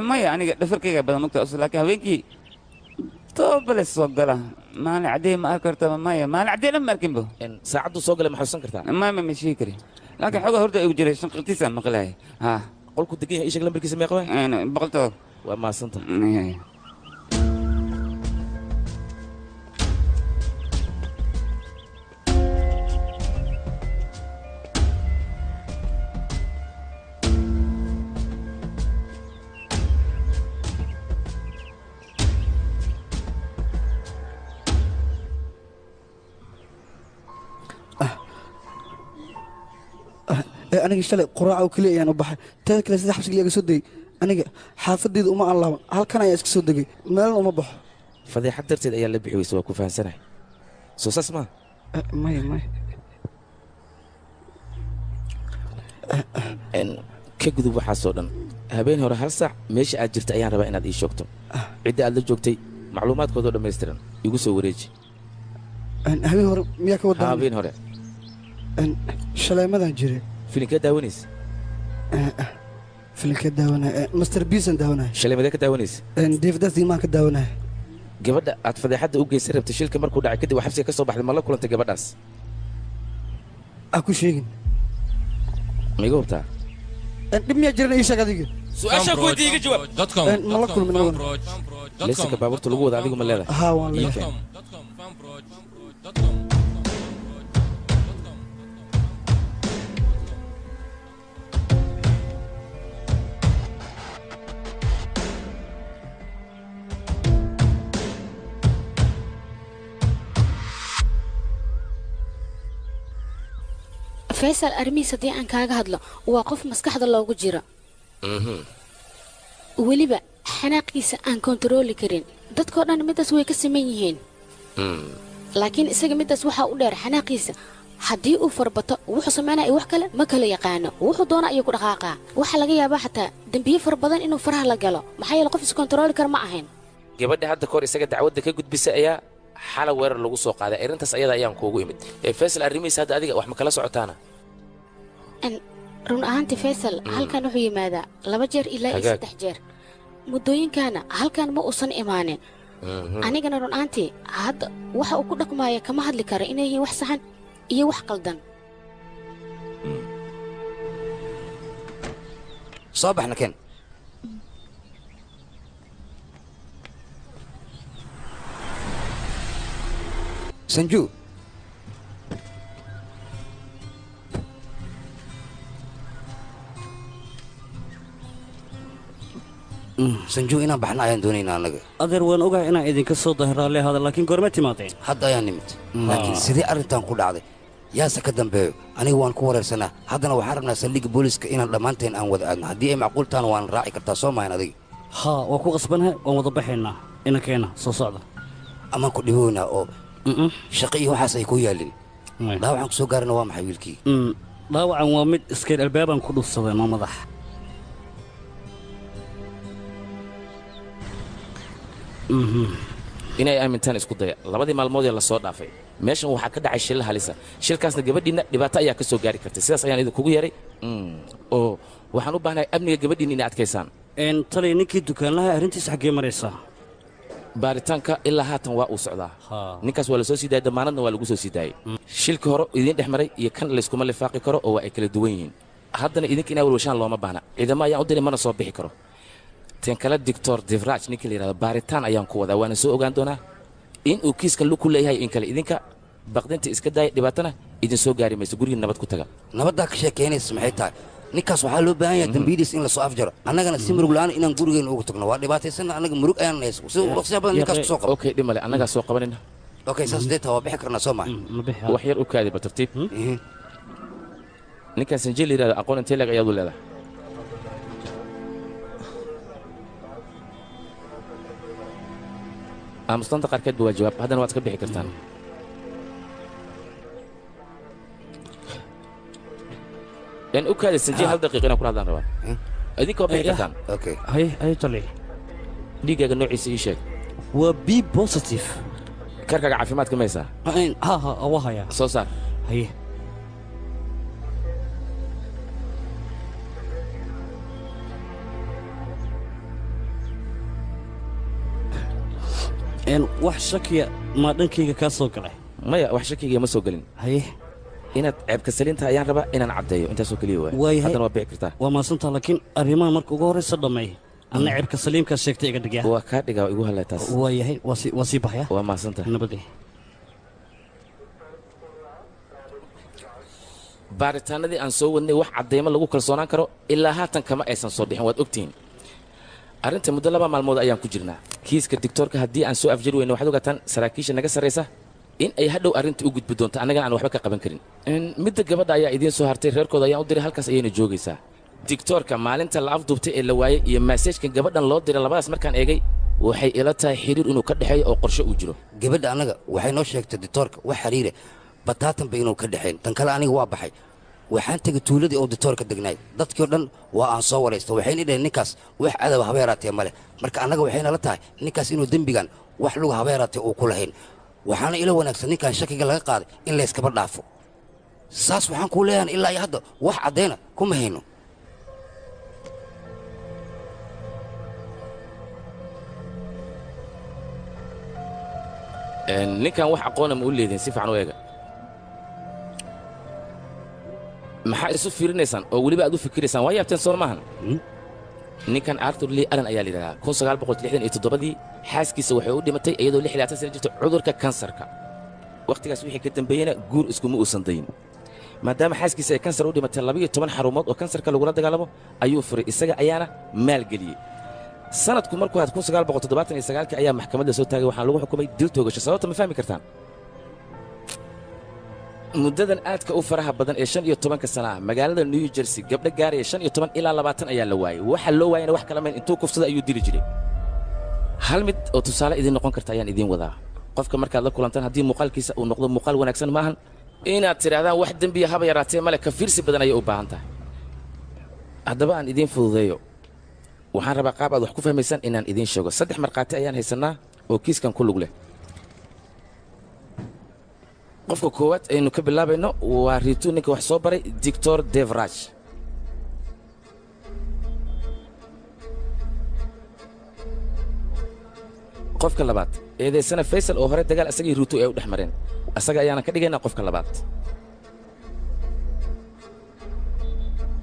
ما يعني دفرك بدل ما أصل لك هوينكي طب بس وقلا ما أنا عدي ما أكرت ما أنا عدي لما أركبه saacaddu soo galay ma xusan kartaa ما مش فكري لكن حاجة هرد يجري شنقتي سام قلاي ها qolku degan yahay ishag lambarkiisa meeqa waay أنا بقلته waa maasanta aniga shalay quraaca oo kaliya ayaan u baxay teeda kale sida xabsiga laga soo degay aniga xaafadayda uma aan laaban halkan ayaa iska soo degay meelna uma baxo fadeexad darteed ayaa la bixi weysa waa ku fahansanahay soo saas maa maya maya ka gudub waxaasoo dhan habeen hore hal saac meesha aad jirta ayaan rabaa inaad ii sheegto cidda aad la joogtay macluumaadkoodoo dhammaystiran igu soo wareeji habeen hore miyaa ka wadaa habeen hore shalaymadaan jiray filimkee daawanaysa filimkee daawanaya master biisan daawanaya shalaymadee ka daawanaysa davidas diimaan ka daawanaya gabadha aad fadeexadda u geysan rabtay shilka markuu dhacay kadib waa xabsiga ka soo baxday ma la kulantay gabadhaas ha ku sheegin ma iga hubtaa dhib miyaa jiran ii sheeg adiga su-aashaan ku weydiiya iga jawaab ma la kulmin leesanka baabuurta lagu wada adigu ma leedahay haa waan leedahay faysal arrimihiis haddii aan kaaga hadlo waa qof maskaxda loogu jiro weliba xanaaqiisa aan kontarooli karin dadkoo dhan middaas way ka siman yihiin laakiin isaga middaas waxaa u dheer xanaaqiisa haddii uu farbato wuxuu samaynaya wax kale ma kala yaqaano wuxuu doona ayuu ku dhaqaaqaa waxaa laga yaabaa xataa dembiye fara badan inuu faraha la galo maxaa yeele qof iskontarooli kara ma ahayn gabadha hadda kahor isaga dacwadda ka gudbisa ayaa xala weerar lagu soo qaaday arrintaas ayada ayaan kuugu imid faysal arrimihiisa hadda adiga wax ma kala socotaana run ahaantii faysal halkan wuxuu yimaadaa 2 jeer ilaa 3 jeer muddooyinkaana halkan ma uusan imaanin anigana run ahaantii hadda waxa uu ku dhaqmaaya kama hadli karo inay yihiin wax saxan iyo wax qaldan soo baxna keen sanju sanju inaan baxna ayaan doonaynaa annaga adeer waan ogahay inaan idinka soo dahiraalle hada laakiin goorma timaadeen hadda ayaan nimid laakiin sidee arrintan ku dhacday yaase ka dambeeyo aniga waan ku wareersanaa haddana waxaan rabnaa saldhigga booliiska inaan dhammaanteen aan wada aadno haddii ay macquul taana waan raaci kartaa soo mahayn adiga haa waan ku qasbanahay waan wada baxaynaa inankeena soo socda amaan ku dhibownaa oo shaqo iyo waxaas ay ku yaallin dhaawacan ku soo gaarana waa maxay wiilkii dhaawacan waa mid iskayr albaabaan ku dhufsaday ma madax inay aamintaan isku daya labadii maalmood ee la soo dhaafay meeshan waxaa ka dhacay shil halisa shilkaasna gabadhiina dhibaato ayaa ka soo gaari kartay sidaas ayaan idinkugu yeeray oo waxaan u baahnahay amniga gabadhiina inay adkaysaan talay ninkii dukaanlaha arrintiisa xaggee maraysaa baaritaanka ilaa haatan waa uu socdaa ninkaas waa la soo sii daayay damaanadna waa lagu soo sii daayey shilkii hore idiin dhex maray iyo kan layskuma lifaaqi karo oo waa ay kala duwan yihiin haddana idinka inaa walwashaan looma baahna ciidamo ayaan u diray mana soo bixi karo tan kale doctor divraj ninkii la yidhahdo baaritaan ayaan ku wadaa waana soo ogaan doonaa in uu kiiskan lug ku leeyahay in kale idinka baqdinta iska daaya dhibaatana idin soo gaari mayso gurigii nabad ku taga nabaddaa ka sheekaynaysa maxay tahay ninkaas waxaa loo baahan yahay dambiidiis in la soo afjaro annagana si murug la'aan inaan gurigeenna ugu tagno waa dhibaataysanna annaga murug ayaan haysa si waqtiya badan ninkaas ku soo qabo okay dhimale annagaa soo qabanayna okay saas deeta waa bixi karnaa soo maha wax yar u kaadiba tartiib ninkaas sanjeel la yidhahdo aqoon intee leeg ayaadu leedahay mustanta qaarkeedba waa jawaab haddana waad ka bixi kartaan in u kaadi sanjeel hal daqiiq inaan kula hadlaan rabaa idinka waa bixi kartaan hay tali dhiiggaaga noociisa ii sheeg waa b positive karkaaga caafimaadka maysaa waa haya soo saar haye wax shakiya maa dhankayga kaa soo galay maya wax shakiga ma soo gelin haye inaad ceebka saliinta ayaan rabaa inaan caddeeyo intaasoo keliya waay waayahay haddana waa bici kartaa waa maasantaa laakiin arrimaha marka ugu horraysa dhammeey anna ceebka saliimkaa sheegtay iga dhigya waa kaa dhigaa igu hadlay taas waayahay waa sii baxaya waa mahadsanta nabadee baaritaanadii aan soo wadnay wax caddaymo lagu kalsoonaan karo ilaa haatan kama aysan soo dhixin waad ogtihiin arrinta muddo 2 maalmood ayaan ku jirnaa kiiska digtoorka haddii aan soo afjari weyno waxaad ogaataan saraakiisha naga sarraysa in ay hadhow arrinta u gudbi doonto annagana aan waxba ka qaban karin midda gabadha ayaa idiin soo hartay reerkooda ayaan u diray halkaas ayayna joogaysaa digtoorka maalinta la afduubtay ee la waayey iyo maaseejkan gabadhan loo diray labadaas markaan eegay waxay ila tahay xiriir inuu ka dhexeeyo oo qorshe uu jiro gabadha annaga waxay noo sheegtay digtoorka wax xiriire bataatan bay inuu ka dhexayn tan kale aniga waa baxay waxaan tegay tuuladii oo digtoorka degnaay dadkii oo dhan waa aan soo waraysta waxayna dhaheen ninkaas wax cadaba haba yaraatee ma leh marka annaga waxayna la tahay ninkaas inuu dembigan wax luga haba yaraatee uu ku lahayn waxaana ila wanaagsan ninkan shakiga laga qaaday in layskaba dhaafo saas waxaan kuu leeyahan ilaa iyo hadda wax caddayna kuma hayno ninkan wax aqoona ma u leediin si fiican u eega maxaa isu fiirinaysaan oo weliba aad u fikiraysaan waa yaabteen soor maahan ninkan arthur lee allen ayaa la yidhahdaa 1967dii xaaskiisa waxay u dhimatay iyadoo 66 sano jirta cudurka kansarka wakhtigaas wixii ka dambeeyena guur iskuma uusan dayin maadaama xaaskiisa ay kansar u dhimatay 12 xarumood oo kansarka lagula dagaalamo ayuu furay isaga ayaana maalgeliyey sanadku markuu had 1979 ayaa maxkamadda soo taagay waxaa lagu xukumay dil toogasho sababta ma fahmi kartaan muddadan aadka u faraha badan ee 15 sana ah magaalada New Jersey gabdho gaaraya 15 ilaa 20 ayaa la waayay waxa loo waayayna wax kala meen intuu kufsada ayuu dili jiray hal mid oo tusaale idin noqon karta ayaan idin wadaa qofka markaad la kulantaan haddii muuqaalkiisa uu noqdo muuqaal wanaagsan maahan inaad tirahdaan wax dembiya haba yaraatee male ka fiirsi badan ayay u baahan tahay haddaba aan idin fududeeyo waxaan rabaa qaab aad wax ku fahmaysaan inaan idin sheego 3 markhaati ayaan haysanaa oo kiiskan ku lug leh qofka koowaad aynu ka bilaabayno waa riitu ninka wax soo baray Dr. Devraj qofka labaad eedeysana Faisal oo hore dagaal asagii riitu ay u dhexmareen asaga ayaana ka dhigaynaa qofka labaad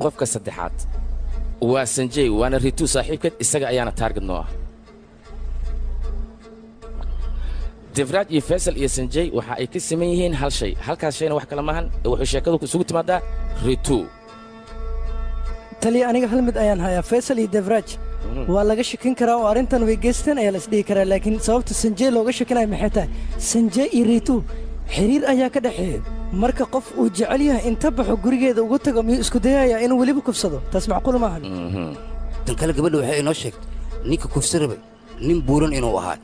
qofka saddexaad waa Sanjay waana riitu saaxiibkeed isaga ayaana target noo ah Devraj iyo Faisal iyo Sanjay waxa ay ka sameeyeen yihiin hal shay halkaas shayna wax kala maahan wuxuu sheekadu isugu timaadaa riitu tali aniga hal mid ayaan hayaa Faisal iyo Devraj waa laga shakin karaa oo arrintan way geysteen ayaa la isdhihi karaa laakiin sababta Sanjay looga shakinayo maxay tahay Sanjay iyo riitu xiriir ayaa ka dhaxeeya marka qof uu jecel yahay inta baxo gurigeeda ugu tago miyuu isku dayayaa inuu weliba kufsado taas macquul maahan tan kale gabadha waxay inoo sheegtay ninka kufsarabay nin buuran inuu ahaa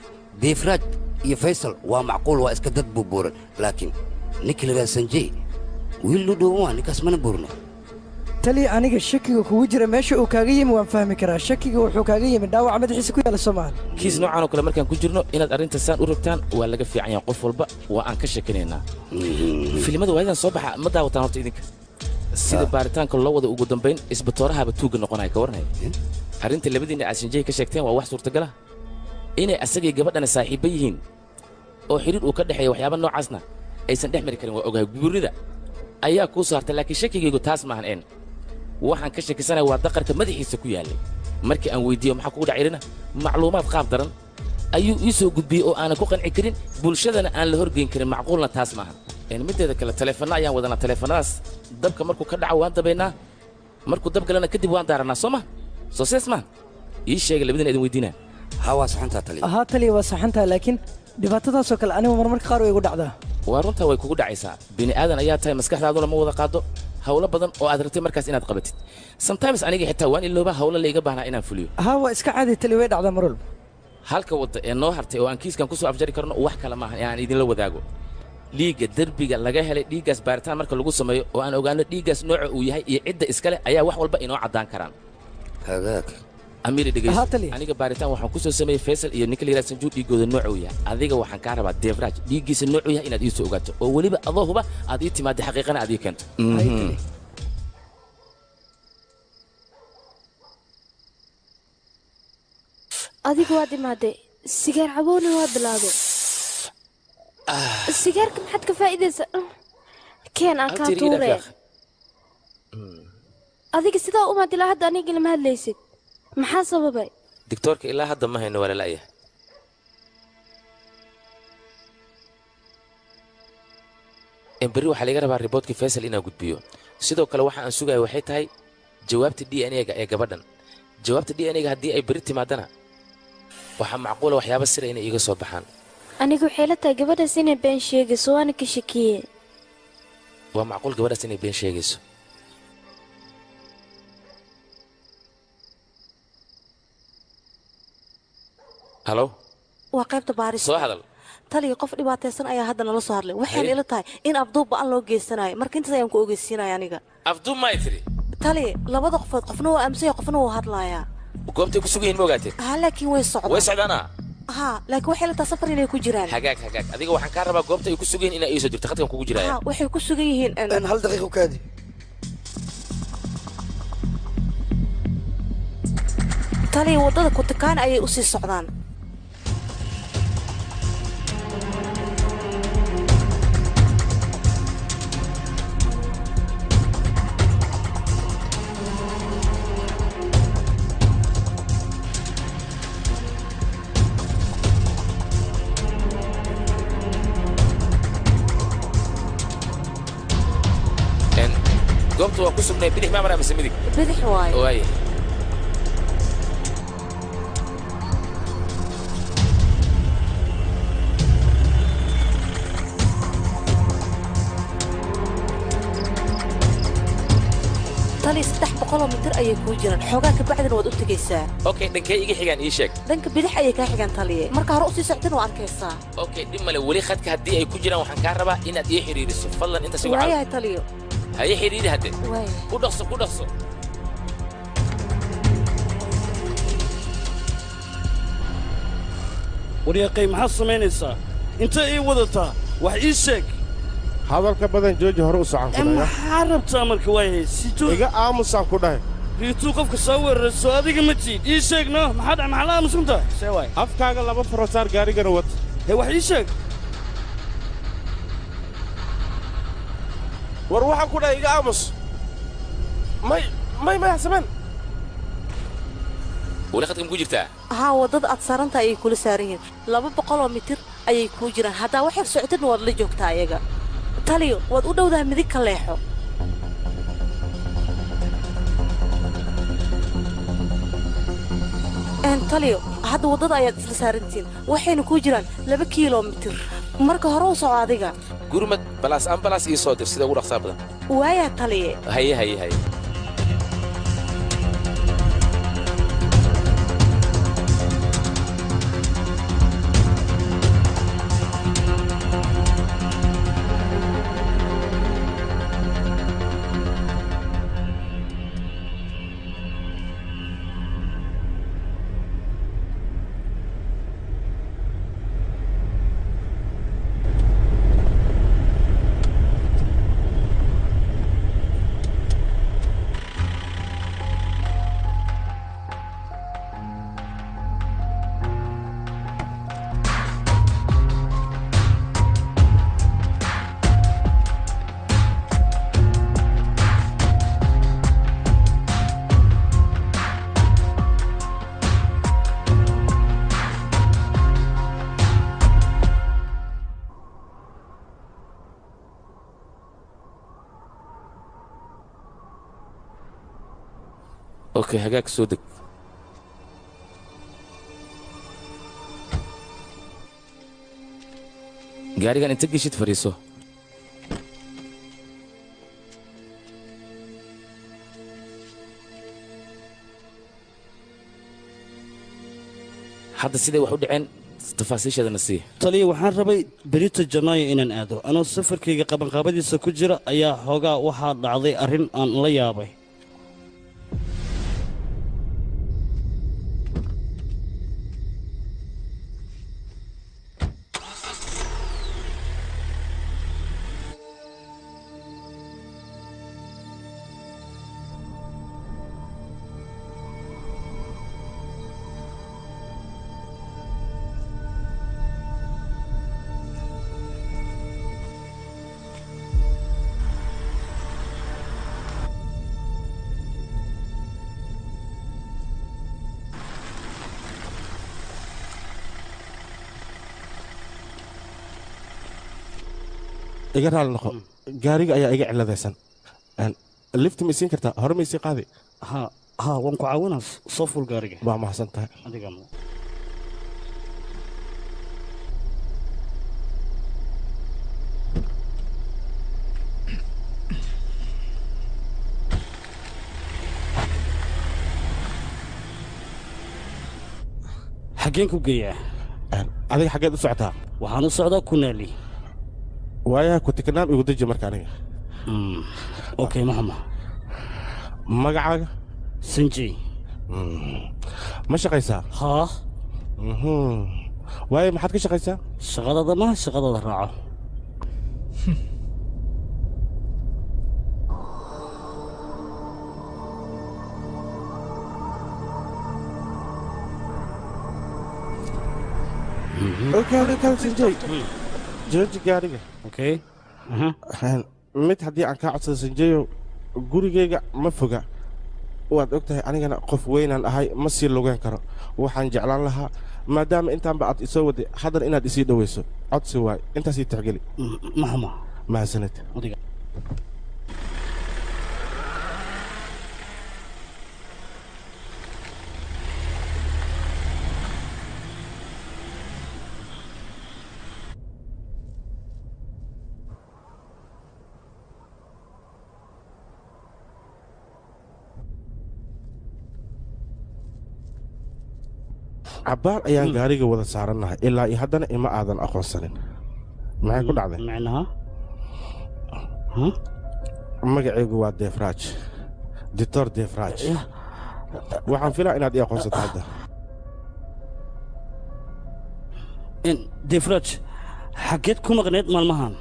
Devraj iyo Faisal waa macquul waa iska dad buuran laakiin ninka la Sanjay wiil lu dhow waa ninkaas mana buurno tali aniga shakiga kugu jira meesha uu kaaga yimi waan fahmi karaa shakiga wuxuu kaaga yimi dhaawac madaxiisa ku yaala Soomaali kiis noocan oo kale markaan ku jirno inaad arrinta saan u rogtaan waa laga fiican yahay qof walba waa aan ka shakinaynaa filimada waadan soo baxa ma daawataan horta idinka sida baaritaanka loo wada ugu dambeyn isbitooraha tuuga noqonay ka warnay arrinta labadiina Sanjay ka sheegteen waa wax suurtagal ah inay asagii gabadhana saaxiibo yihiin oo xiriir uu ka dhaxeeyo waxyaabo noocaasna aysan dhex mari karin waa ogahay guurida ayaa ku saartay laakiin shakigaygu taas maahan een waxaan ka shakisanahay waa daqarka madaxiisa ku yaalay markii aan weydiiyo maxaa kugu dhacirina macluumaad qaab daran ayuu ii soo gudbiyey oo aanan ku qanci karin bulshadana aan la horgeyn karin macquulna taas maahan mideeda kale taleefanno ayaan wadanaa taleefannadaas dabka markuu ka dhaco waan dabaynaa markuu dab galana kadib waan daaranaa soo ma soo sees maahan ii sheega labadiina idin weydiinaa waa saxantaa tali ahaa tali waa saxantaa laakiin dhibaatadaasoo kale anigu marmarka qaar way igu dhacdaa waa runtaa way kugu dhacaysaa bini aadan ayaa tahay maskaxdaaduna ma wada qaado hawlo badan oo aad rabtay markaas inaad qabatid sometimes aniga xitaa waan ilooba hawlo la iga baahnaa inaan fuliyo haa waa iska caadi tali way dhacdaa mar walba halka wadda ee noo hartay oo aan kiiskan ku soo afjari karno wax kale maahan ee aan idinla wadaago dhiigga derbiga laga helay dhiiggaas baaritaan marka lagu sameeyo oo aan ogaano dhiiggaas nooca uu yahay iyo cidda iskale ayaa wax walba inoo caddaan karaan hagaag أمير دقيقة أنا قبارتان وحن كسر سمي فيصل إيه نكلي راس نجود يجود النوعية أذيك وحن كهربا ديفراج ديجيس النوعية إن أدي سوقات وولي بقى الله بقى أدي تماد حقيقة أدي كنت adigu waad imaadee sigaar caboona waa bilaabay sigaarka maxaad ka faa'iidaysa keen aan kaa tuure adiga sidaa umaad ilaa hadda aniga lama hadlaysid maxaa sababay diktoorka ilaa hadda ma hayno walaalaya beri waxaa laga rabaa riboodkii faysal inaan gudbiyo sidoo kale waxa aan sugaya waxay tahay jawaabta DNA-ga ee gabadhan jawaabta DNA-ga haddii ay beri timaadana waxaa macquula waxyaaba sira inay iiga soo baxaan aniga waxay la tahay gabadhaas inay been sheegayso waana ka shakiye waa macquul gabadhaas inay been sheegayso halo waa qaybta baaris soo hadal taliya qof dhibaataysan ayaa hadda nala soo hadlay waxaan ila tahay in afduub ba'an loo geysanayo marka intaas ayaan ku ogeysiinaya aniga afduub maay tiri taliya labada qofood qofna waa amsaya qofna waa hadlayaa goobtay ku sugan yihiin ma ogaateen laakiin way socdaan way socdaana laakiin waxay la tahay safar inay ku jiraan hagaag adiga waxaan kaa rabaa goobta ay ku sugan yihiin inay iisoo jirto khadkan kugu jiraya waxay ku sugan yihiin hal daqiiqo kaadi taliya waddada kutakaan ayay u sii socdaan goobta waa ku sugnay bidix ma amara mise midig bidix waaye tali 300 mitir ayay kuu jiraan xoogaa ka bacdina waad u tegaysaa okay dhankee iga xigaan ii sheeg dhanka bidix ayay kaa xigaan taliye marka hore u sii socdin waa arkaysaa okay dhib male weli khadka haddii ay ku jiraan waxaan kaa rabaa inaad ii xiriiriso fadlan inta sigu waayahay taliyo haye xiriiri hadde ku dhaqso waryaqay maxaad samaynaysaa inta ii wadataa wax ii sheeg hadalka badan jooji hore u socon ku maxaa rabtaa marka waayay situu iga aamusaan ku dhahay riituu qofka soo weerarayso adiga ma tiid ii sheegno maxaa dhac maxaa la aamusan tahay see waay afkaaga laba farosaar gaarigana wad hee wax ii sheeg war waxaan ku dhahay iga aamus may xasaban weli khadkan ku jirtaa waddada aad saaranta ayay kula saaran yihiin 200 mitir ayay kuu jiraan haddaa waxaad socotidna waad la joogtaa ayaga taliyo waad u dhowdahay midig ka leexo taliyo hadda waddada ayaad isla saarantihiin waxayna kuu jiraan 2 kiiloomitir marka hore u soco adiga gurmad balaas ambalaas ii soo dir sida ugu dhaqsaa badan waayaa taliye haye okay hagaag soo deg gaarigan inta geshid fadhiiso hadda siday wax u dhaceen tafaasiisheedana sii taliya waxaan rabay berito janaayo inaan aado anoo safarkayga qabanqaabadiisa ku jira ayaa xoogaa waxaa dhacday arrin aan la yaabay iga raali noqo gaariga ayaa iga ciladaysan lifti ma isiin kartaa hore ma isii qaadi ha waan ku caawinaa soo fuul gaariga waa mahadsan tahay adigaan xaggeen ku geeyaa adiga xaggeed u socotaa waxaan u socdaa kunaali waayaha ku tiknaan igu deji marka aniga okay maxama magacaaga sanjay ma shaqaysaa haa waaye maxaad ka shaqaysaa shaqadada ma shaqadada raaco okay sanjay jooji gaariga okay mid haddii aan kaa codsado sanjayo gurigayga ma foga waad og tahay anigana qof weynaan ahay ma sii lugeen karo waxaan jeclaan lahaa maadaama intaanba aad isoo waday haddana inaad isii dhowayso codsi waay intaasii tixgeli maxama mahadsanid cabbaar ayaan gaariga wada saarannahay ilaa iyo haddana ima aadan aqoonsanin maxay ku dhacday magacaygu waa defraaj ditor defraaj waxaan filaa inaad ii aqoonsato hadda defraaj xaggeed ku maqneed maalmahan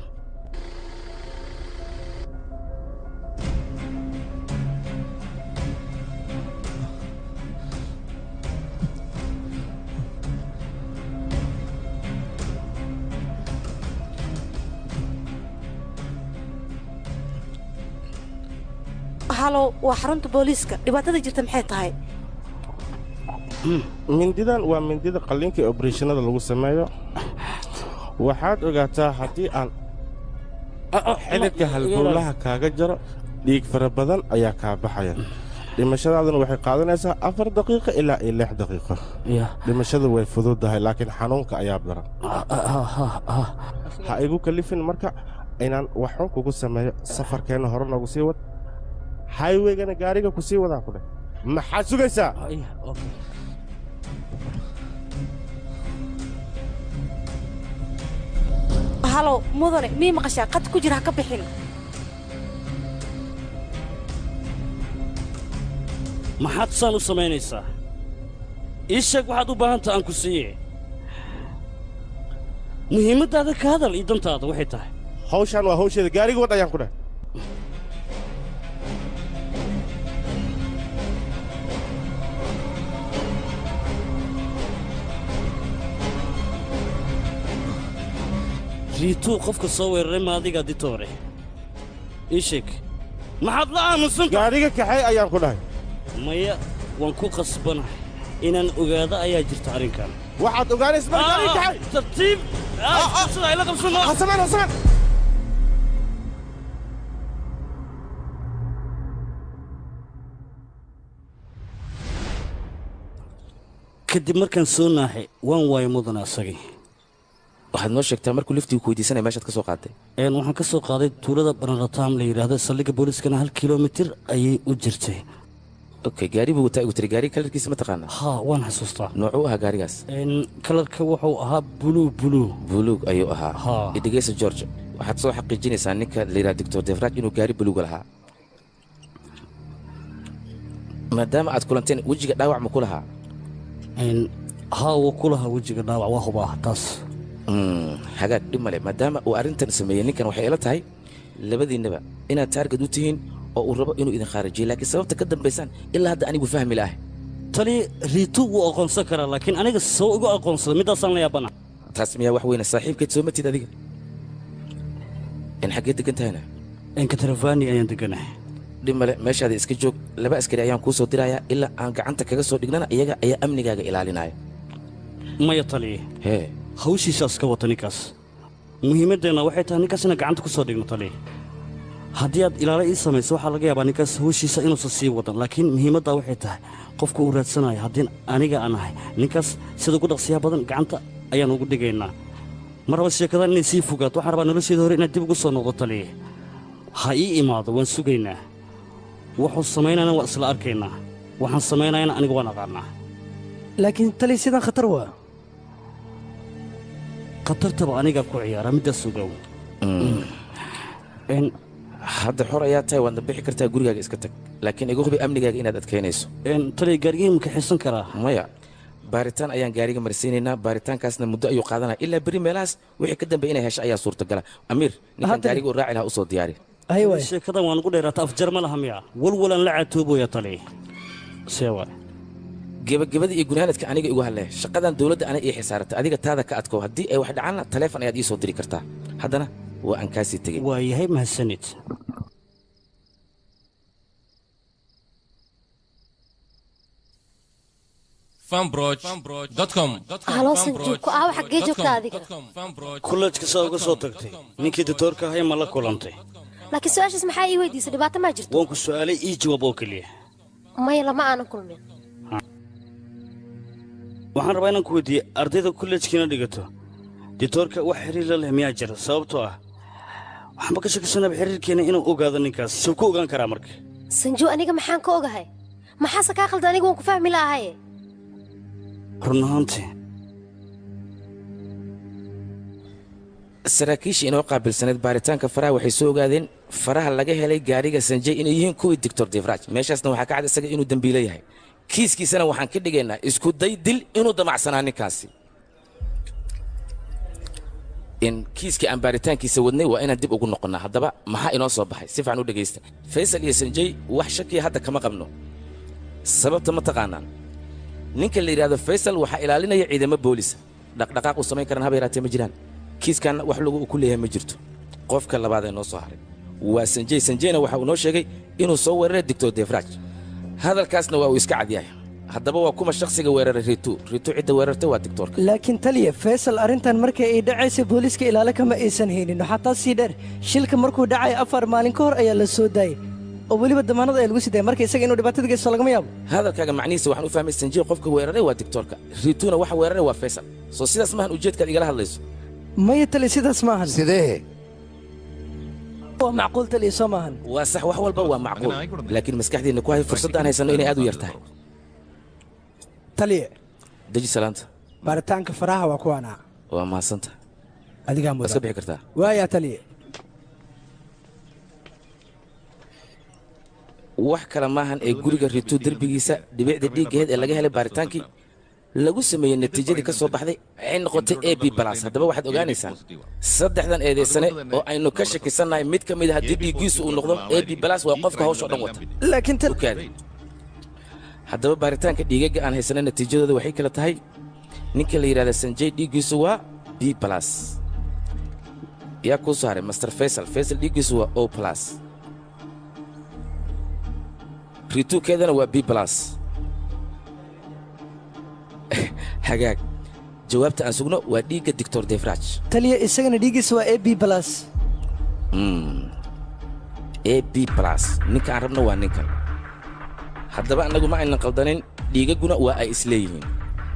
halo waa xarunta booliiska dhibaatada jirta maxay tahay mindidan waa mindida qalliinka ee obareshannada lagu sameeyo waxaad ogaataa haddii aan xididka halbowlaha kaaga jaro dhiig fara badan ayaa kaa baxaya dhimashadaaduna waxay qaadanaysaa 4 daqiiqo ilaa 6 daqiiqo dhimashadu way fududahay laakiin xanuunka ayaa daran ha igu kalifin marka inaan waxun kugu sameeyo safarkeenna hore noogu sii wad highwaygana gaariga ku sii wadaan ku dheh maxaad sugaysaa halo mudane mii maqashaa qad ku jira ha ka bixin maxaad saan u samaynaysaa ii sheeg waxaad u baahanta aan ku siiye muhiimaddaada ka hadal iyo dantaada waxay tahay hawshaan waa hawsheeda gaariga wad ayaan ku dheh riituu qofka soo weeraray ma adiga ditoore ii sheeg maxaad la aamusantahay gaariga kaxay ayaan ku dhahay maya waan ku qasbanahay inaan ogaado ayaa jirta arrinkan waxaad ogaanaysa mar gaariga kaxay tartiib sida ayla qabsano hasamaan kadib markaan soo naaxay waan waayo mudana asagii waxaad noo sheegtaa markuu liftigu ku weydiisanaya meeshaad ka soo qaaday waxaan ka soo qaaday tuulada baranrataam la yidhaahdo saldhigga booliiskana 1 kilomitir ayay u jirtay okay gaari buu wataa igu tiri gaariga kalarkiisa ma taqaanaa haa waan xasuustaa noocuu ahaa gaarigaas kalarka wuxuu ahaa buluug ayuu ahaa idhegeysa george waxaad soo xaqiijinaysaa ninka la yidhaha doctor defraaj inuu gaari buluuga lahaa maadaama aad kulanteen wejiga dhaawac ma ku lahaa haa wuu ku lahaa wejiga dhaawac waa hubaa taas hagaag dhib male maadaama uu arrintan sameeyey ninkan waxay ila tahay labadiinnaba inaad taargad u tihiin oo uu rabo inuu idin khaarijiyo laakiin sababta ka dambaysaan ilaa hadda anigu fahmi la'ah tani riitu wuu aqoonsan karaa laakiin aniga soo igu aqoonsada middaasaan la yaabana taas miyaa wax weyne saaxiibkeed soo matid adiga in xaggee degan tahayna enkatarafani ayaan deganahay dhib male meeshaada iska joog 2 askari ayaan kuu soo dirayaa ilaa aan gacanta kaga soo dhignana iyaga ayaa amnigaaga ilaalinaya maya taliye hee hawshiisaas ka wata ninkaas muhiimaddeenna waxay tahay ninkaas inaan gacanta ku soo dhigno taliya haddii aad ilaalo ii samayso waxaa laga yaabaa ninkaas hawshiisa inuusan sii wadan laakiin muhiimaddaa waxay tahay qofka uu raadsanayo haddii aniga aan ahay ninkaas sida ugu dhaqsiyaa badan gacanta ayaan ugu dhigaynaa mar raba sheekadan inay sii fogaato waxaan rabaa nolosheeda hore inaad dib ugu soo noqdo taliya ha ii imaado waan sugaynaa wuxuu samaynayana waa isla arkaynaa waxaan samaynayana aniga waan aqaannaa laakiin taliya sidan khatar waa khatartaba anigaa ku ciyaara middaas ogow hadda xor ayaa tahay waadna bixi kartaa gurigaaga iska tag laakiin iga hubi amnigaaga inaad adkaynayso taliya gaarigii ma kaxisan karaa maya baaritaan ayaan gaariga marsiinaynaa baaritaankaasna muddo ayuu qaadanaya ilaa beri meelahaas wixii ka dambe inay hesho ayaa suurtagala amiir ninkan gaariga u raaci lahaa u soo diyaari sheekadan waan ugu dheeraata afjar ma laha miya walwalaan la caatooboya taliya seewa gebagabada iyo gunaanadka aniga igu hadlee shaqadan dawladda ana ii xisaaratay adiga taada ka adkow haddii ay wax dhacaanna taleefon ayaad ii soo diri kartaa haddana waa aan kaasii tegey waa yahay mahadsanid halo sanjiib ku aawa xaggee joogta adiga kullajka saa uga soo tagtay ninkii ditoorka ahay ma la kulantay laakiin su-aashaas maxaa ii weydiisay dhibaato maa jirto waan ku su'aalay ii jawaab oo keliya maya lama aanan kulmin waxaan rabaa inaan ku weydiiyey ardayda kullajkiina dhigato ditoorka wax xiriir la leh miyaa jira sababtoo ah waxaanba ka shakisanaaba xiriirkeena inuu ogaado ninkaas suu ku ogaan karaa marka sanjiw aniga maxaan ka ogahay maxaase kaa khaldan aniga waan ku fahmi la'ahaye run ahaantii saraakiishii inoo qaabilsaneed baaritaanka faraha waxay soo ogaadeen faraha laga helay gaariga sanjay inay yihiin kuwii doctor devraj meeshaasna waxaa ka cad isaga inuu dembiilo yahay kiiskiisana waxaan ka dhigaynaa isku day dil inuu damacsanaa ninkaasi in kiiskii aan baaritaankiisa wadnay waa inaan dib ugu noqonnaa haddaba maxaa inoo soo baxay si fiican u dhegaysta faysal iyo sanjay wax shakiya hadda kama qabno sababta ma taqaanaan ninka la yidhaahdo faysal waxaa ilaalinaya ciidamo boolisa dhaqdhaqaaq uu samayn karaan haba yaraatee ma jiraan kiiskanna wax lagu ku leeyahay ma jirto qofka labaad ee noo soo haray waa sanjay sanjayna waxa uu noo sheegay inuu soo weeraray doctor devraj hadalkaasna waa uu iska cadyahay haddaba waa kuma shakhsiga weeraray ritu cidda weerartay waa doctorka laakiin taliya faysal arrintan markay ay dhacaysay booliiska ilaale kama aysan haynin waxaa taas sii dheer shilka markuu dhacay 4 maalin ka hor ayaa la soo daayey oo weliba damaanada ayaa lagu sii daayay marka isaga inuu dhibaatada geysto lagama yaabo hadalkaaga macnihiisa waxaan u fahmay sanjay qofka weeraray waa doctorka rituna waxa weeraray waa faysal soo sidaas maahan ujeedkaad igala hadlayso maya taliya sidaas maahan sidee waa macquul taliya soo maahan waa sax wax walba waa macquul laakiin maskaxdiinna ku hay fursadda aan haysanno inay aad u yar tahay taliya deji salaanta baaritaanka faraha waa kuwaana waa mahadsanta adigaa iska bixi kartaa waayaa taliya wax kale maahan ee guriga ritu derbigiisa dhibicda dhiiggeed ee laga helay baaritaankii lagu sameeyey natiijadii ka soo baxday waxay noqotay a b balas haddaba waxaad ogaanaysaan saddexdan eedaysane oo aynu ka shakisannahay mid ka mid a haddii dhiiggiisu uu noqdo a b balas waa qofka hawshoo dhan wata laakiin haddaba baaritaanka dhiigagga aan haysanay natiijadooda waxay kala tahay ninka la yidhahda sanjay dhiiggiisu waa b balas yaa kuu soo haray master faysal dhiiggiisu waa o balas rituukeedana waa b balas hagaag jawaabta aan sugno waa dhiigga doctor devraj taliya isagana dhiiggiisa waa a b balas a b balas ninka aan rabno waa ninkan haddaba annagu ma aynan qaldanayn dhiigagguna waa ay isleeyihiin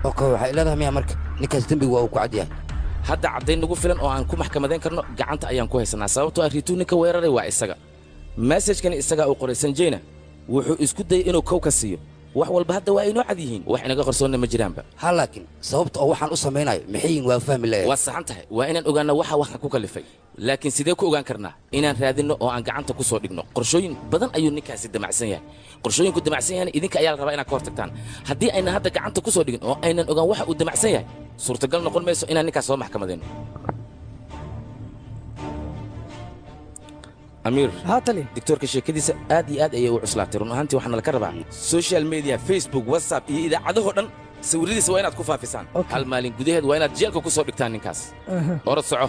oko waxay leedahay miyaa marka ninkaas dembigu waa uu ku cadyahay hadda caddayn nagu filan oo aan ku maxkamadayn karno gacanta ayaan ku haysanaa sababtoo ah rituu ninka weeraray waa isaga masajkani isagaa uu qoray sanjayna wuxuu isku dayay inuu kow ka siiyo wax walba hadda waa inoo cad yihiin wax inaga qarsoonna ma jiraanba ha laakiin sababta oo waxaan u samaynayo maxayin waa fahmi lahayd waa saxan tahay waa inaan ogaanno waxa waxaan ku kallifay laakiin sidee ku ogaan karnaa inaan raadinno oo aan gacanta ku soo dhigno qorshooyin badan ayuu ninkaasi damacsan yahay qorshooyinku damacsan yahayna idinka ayaa la rabaa inaad ka hortagtaan haddii aynan hadda gacanta ku soo dhigin oo aynan ogaan waxa uu damacsan yahay suurtagal noqon mayso inaan ninkaas soo maxkamadayno amiir doctorka sheekadiisa aad iyo aad ayay u cuslaatay run ahaantii waxaana laka rabaa social media facebook whatsapp iyo idaacadahoo dhan sawiradiisa waa inaad ku faafisaan hal maalin gudaheed waa inaad jeelka ku soo dhigtaan ninkaas orod soco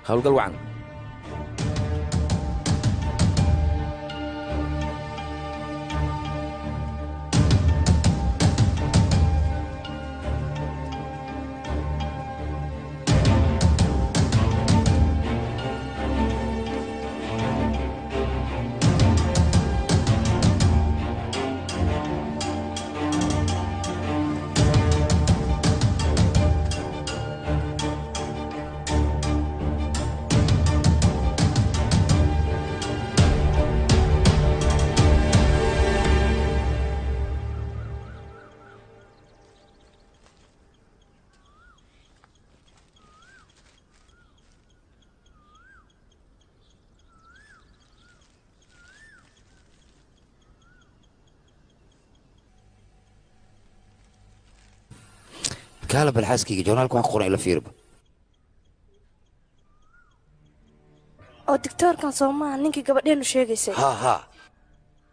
howlgal wacan kaala balxaaskayga joornaalka waxaan ku qoran ila fiirba oo digtoorkan soo maaha ninkii gabadheenu sheegaysay haa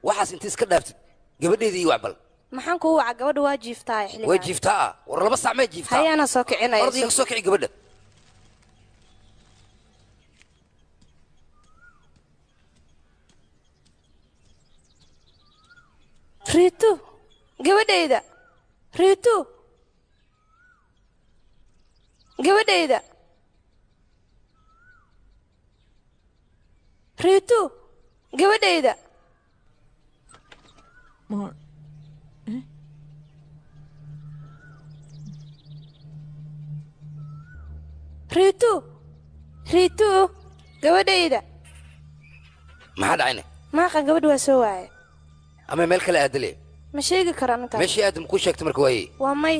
waxaas inta iska dhaaftid gabadheedii ii wacbal maxaan kuu waca gabadha waa jiiftaa xilligan way jiiftaa war 2 saac may jiiftaa hayaana soo kicinaya ordayga soo kici gabadha riitu gabadhayda riitu gabadhayda riitu gabadhayda riitu riitu gabadhayda maxaa dhacayne maaqa gabadh waa soo waaye ama meel kale aadale ma sheegi karaan intaas meeshii aadam ku sheegtay marka waaye waa may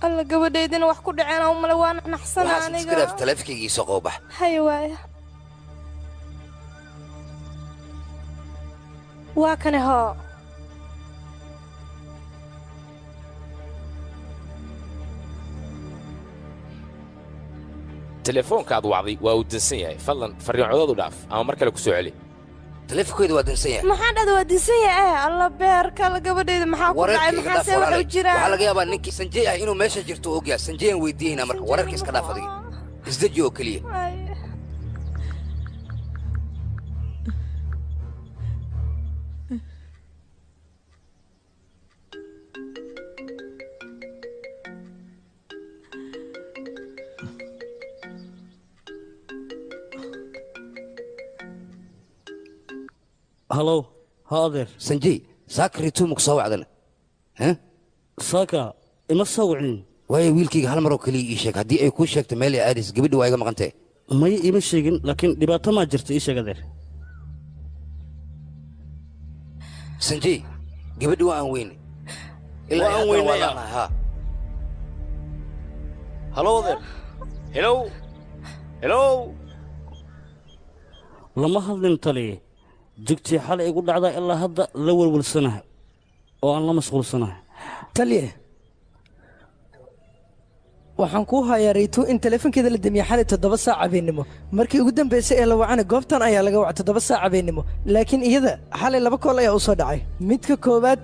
alla gabadhaydina wax ku dhaceen oo male waa naxsana waxaas aniga iska dhaaf taleefankayga ii soo qoobax hay waaya waa kane hoo telefoonka aad wacday waa uu dansan yahay fadlan fariin codood u dhaaf ama mar kale ku soo celi taleefankooda waa dansan yahay maxaa dhada waa dinsan yahay alla beerka la gabadhayda maxaa ku dhacay maxaa see wax u jiraan waxaa laga yaabaa ninkii sanjey ah inuu meesha jirto og yahay sanjeyaan weydiinaynaa marka wararka iska dhaaf adiga isdeji oo keliya هلو هادر سنجي ساكري تومك سو عدنا ها ساكا إما سوعين واي ويلكي هل مرة كلي إيشك هدي أي كوش شكت مالي أديس قبل وايقا مقنته ما إما شيء لكن دبعت ما جرت إيش قدر سنجي قبل وان وين وان وين يا ها هلو ذر هلو هلو لما هذن تلي jugtii xalay igu dhacdaa ilaa hadda la walwalsanahay oo aan la mashquulsanahay taliye waxaan kuu hayaa raytu in teleefankeeda la damiyey xalay 7 saac habeenimo markii ugu dambaysay ee la wacana goobtan ayaa laga wacay 7 saac habeenimo laakiin iyada xalay 2 kool ayaa u soo dhacay midka koowaad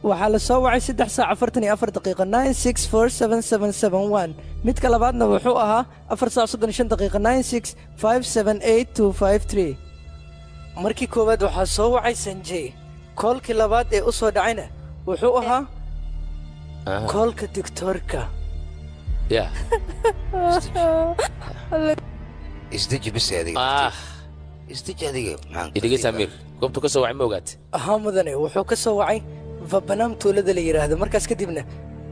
waxaa la soo wacay 3 saac 44 daqiiqo 9647771 midka labaadna wuxuu ahaa 4 saac 35 daqiiqo 965782253 markii koowaad waxaa soo wacay sanjey koolkii labaad ee u soo dhacayna wuxuu ahaa koolka digtoorka ya isdeji bis adiga isdeji adiga idhigay samiir goobtu ka soo wacay ma ogaate ahaa mudane wuxuu ka soo wacay vabanaam tuulada la yidhaahdo markaas kadibna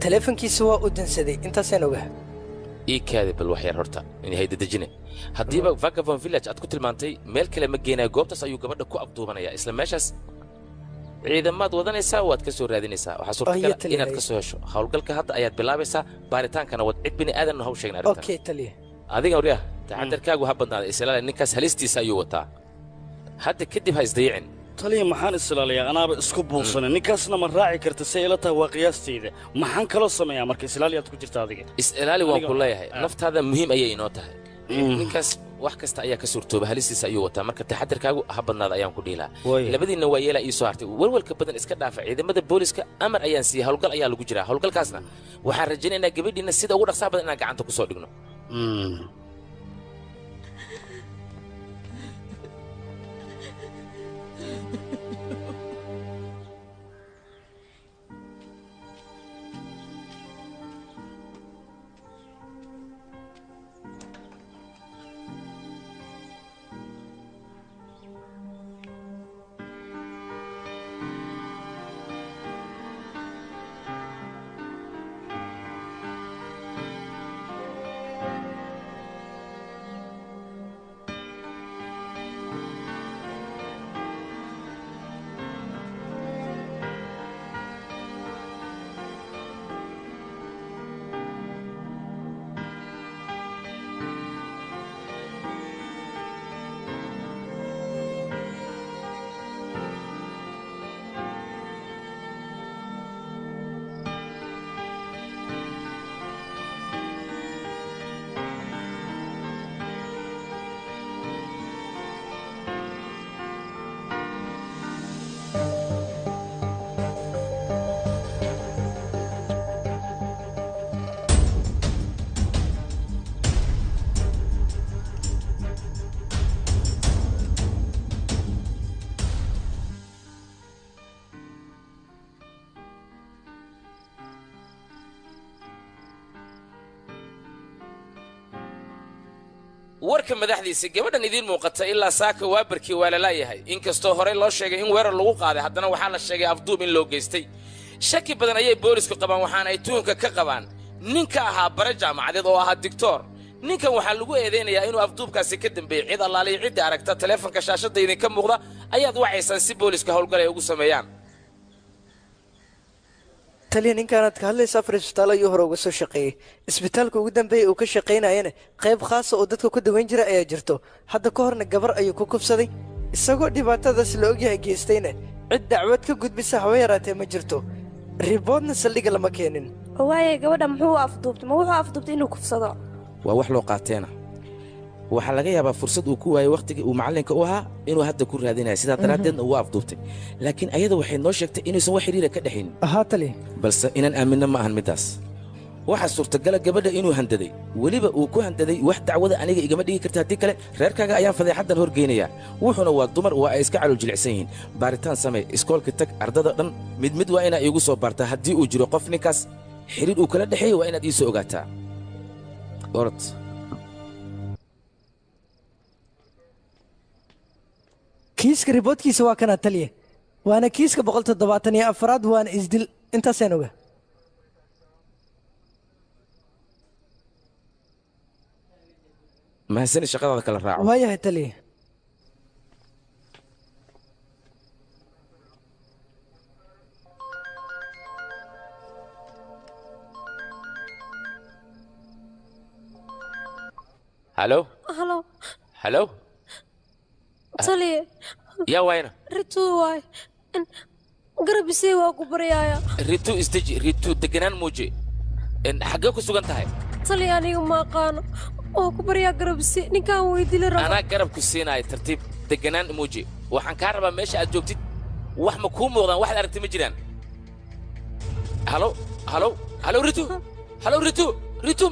taleefankiisa waa u dansaday intaasaan ogaa ii kaadi bal wax yar horta in hay dadajine haddiiba vagabond village aad ku tilmaantay meel kale ma geenayo goobtaas ayuu gabadha ku abduubanaya isla meeshaas ciidamaad wadanaysaa waad ka soo raadinaysaa waxaa suurtagal inaad ka soo hesho howlgalka hadda ayaad bilaabaysaa baaritaankana wad cid bini aadan haw sheegna arrintan okay taliye adiga waryaa taxadarkaagu ha badnaaday islaale ninkaas halistiisa ayuu wataa hadda kadib ha isdayicin taliya maxaan islaalayaa anaaba isku buulsanay ninkaasna ma raaci karta si ila tahay waa qiyaastayda maxaan kaloo sameeyaa marka islaaliyaad ku jirta adiga is-ilaali waan ku leeyahay naftaada muhiim ayay inoo tahay ninkaas wax kasta ayaa ka suurtooba halistiisa ayuu wataa marka taxadarkaagu ha badnaada ayaan ku dhiilaa labadiinna waa yeelaa ii soo hartay walwalka badan iska dhaafa ciidamada booliska amar ayaan siiyey howlgal ayaa lagu jiraa howlgalkaasna waxaan rajaynaynaa gabadhiinna sida ugu dhaqsaa badan inaan gacanta ku soo dhigno warka madaxdiisa gabadhan idiin muuqata ilaa saaka waabarkii waa la laayahay inkastoo horey loo sheegay in weerar lagu qaaday haddana waxaa la sheegay afduub in loo geystay shaki badan ayay boolisku qabaan waxaana ay tuunka ka qabaan ninka ahaa bare jaamacadeed oo ahaa digtoor ninkan waxaa lagu eedaynayaa inuu afduubkaasi ka dambeeyey cid allaaliya ciddii aragta taleefanka shaashadda idinka muuqda ayaad wacaysaan si booliska howlgal ay ugu sameeyaan taliya ninkaanaad ka hadlaysa afar isbitaal ayuu hore uga soo shaqeeyey isbitaalka ugu dambeeyey uu ka shaqaynayana qayb khaasa oo dadka ku daweyn jira ayaa jirto hadda ka horna gabar ayuu ku kufsaday isagoo dhibaatadaas la ogyahay geystayna cid dacwad ka gudbisa haba yaraatee ma jirto riboodna saldhigga lama keenin waaye gabadha muxuu afduubtay ma wuxuu afduubtay inuu kufsado waa wax loo qaateena waxaa laga yaabaa fursad uu ku waayey wakhtigii uu macallinka u ahaa inuu hadda ku raadinaya sidaa daraaddeedna uu afduubtay laakiin ayada waxay noo sheegtay inuusan wax xidhiira ka dhexayn ahaa tali balse inaan aaminna ma ahan middaas waxaa suurtagala gabadha inuu handaday weliba uu ku handaday wax dacwada aniga igama dhigi karta haddii kale reerkaaga ayaan fadeexaddan horgeynayaa wuxuuna waa dumar waa ay iska calool jilicsan yihiin baaritaan samee iskoolka tag ardada dhan mid mid waa inaa iigu soo baartaa haddii uu jiro qof ninkaas xidhiir uu kala dhexeeya waa inaad ii soo ogaataa orod kiiska riboodkiisa waa kanaa taliya waana kiiska 174aad waana isdil intaasaan oga mahadsani shaqadaada kala raaco waayahay taliya halo halo halo taliya yaa waayna ritu waay garabisay waa ku baryaaya ritu istaji ritu deganaan muuji xaggee ku sugan tahay taliya aniga ma aqaano oo ku baryaa garabisay ninkaan weydili raba anaa garab ku siinaayo tartiib deganaan muuji waxaan kaa rabaa meesha aad joogtid wax ma kuu muuqdaan waxaad aragti ma jiraan halo halo halo ritu halo ritu ritu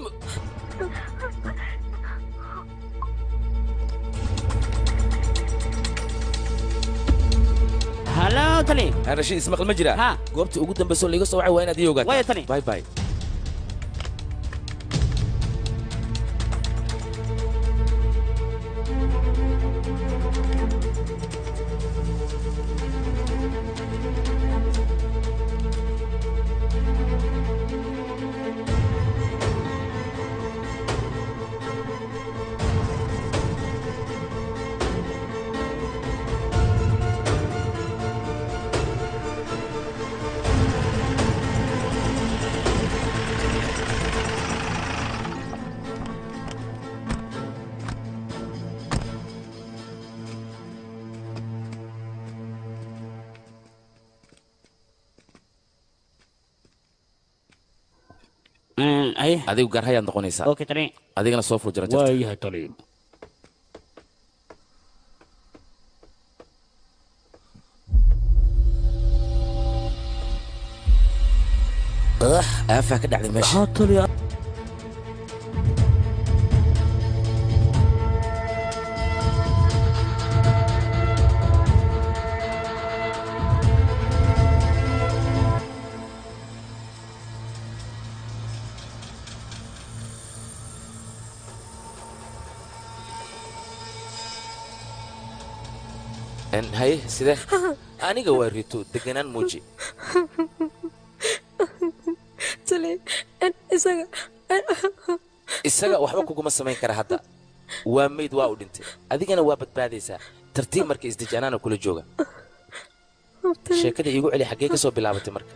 هلا تلي رشيد اسمك المجرى ها قوبتي ugu dambayso liiga soo wacay waa inaad ii ogaato way tani bye bye adigu garhayaad noqonaysaa okay tani adigana soo fur jira waa yahay tani aafaa ka dhacday meesha haa tani haye sidee aniga waa rito deganaan muuji isaga waxba kuguma samayn kara hadda waa mayd waa u dhintay adigana waa badbaadaysaa tartiib marka isdijaanaana kula jooga sheekada iigu celi xaggee ka soo bilaabatay marka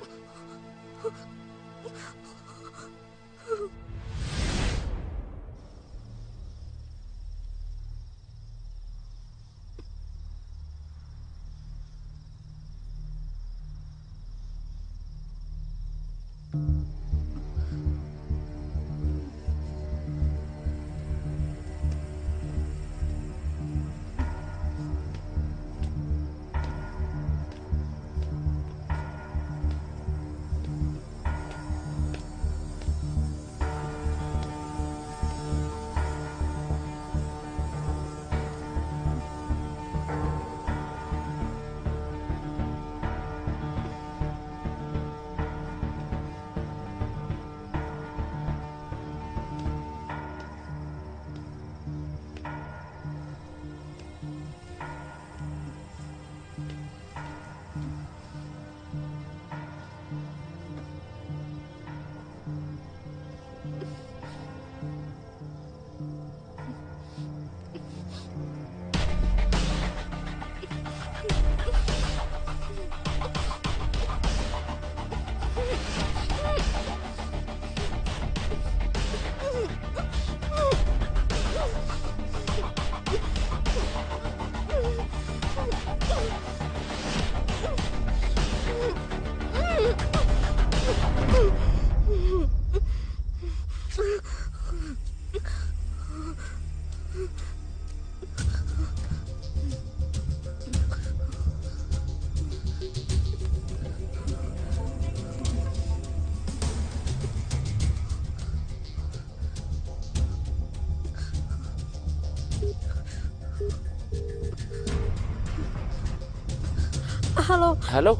halo halo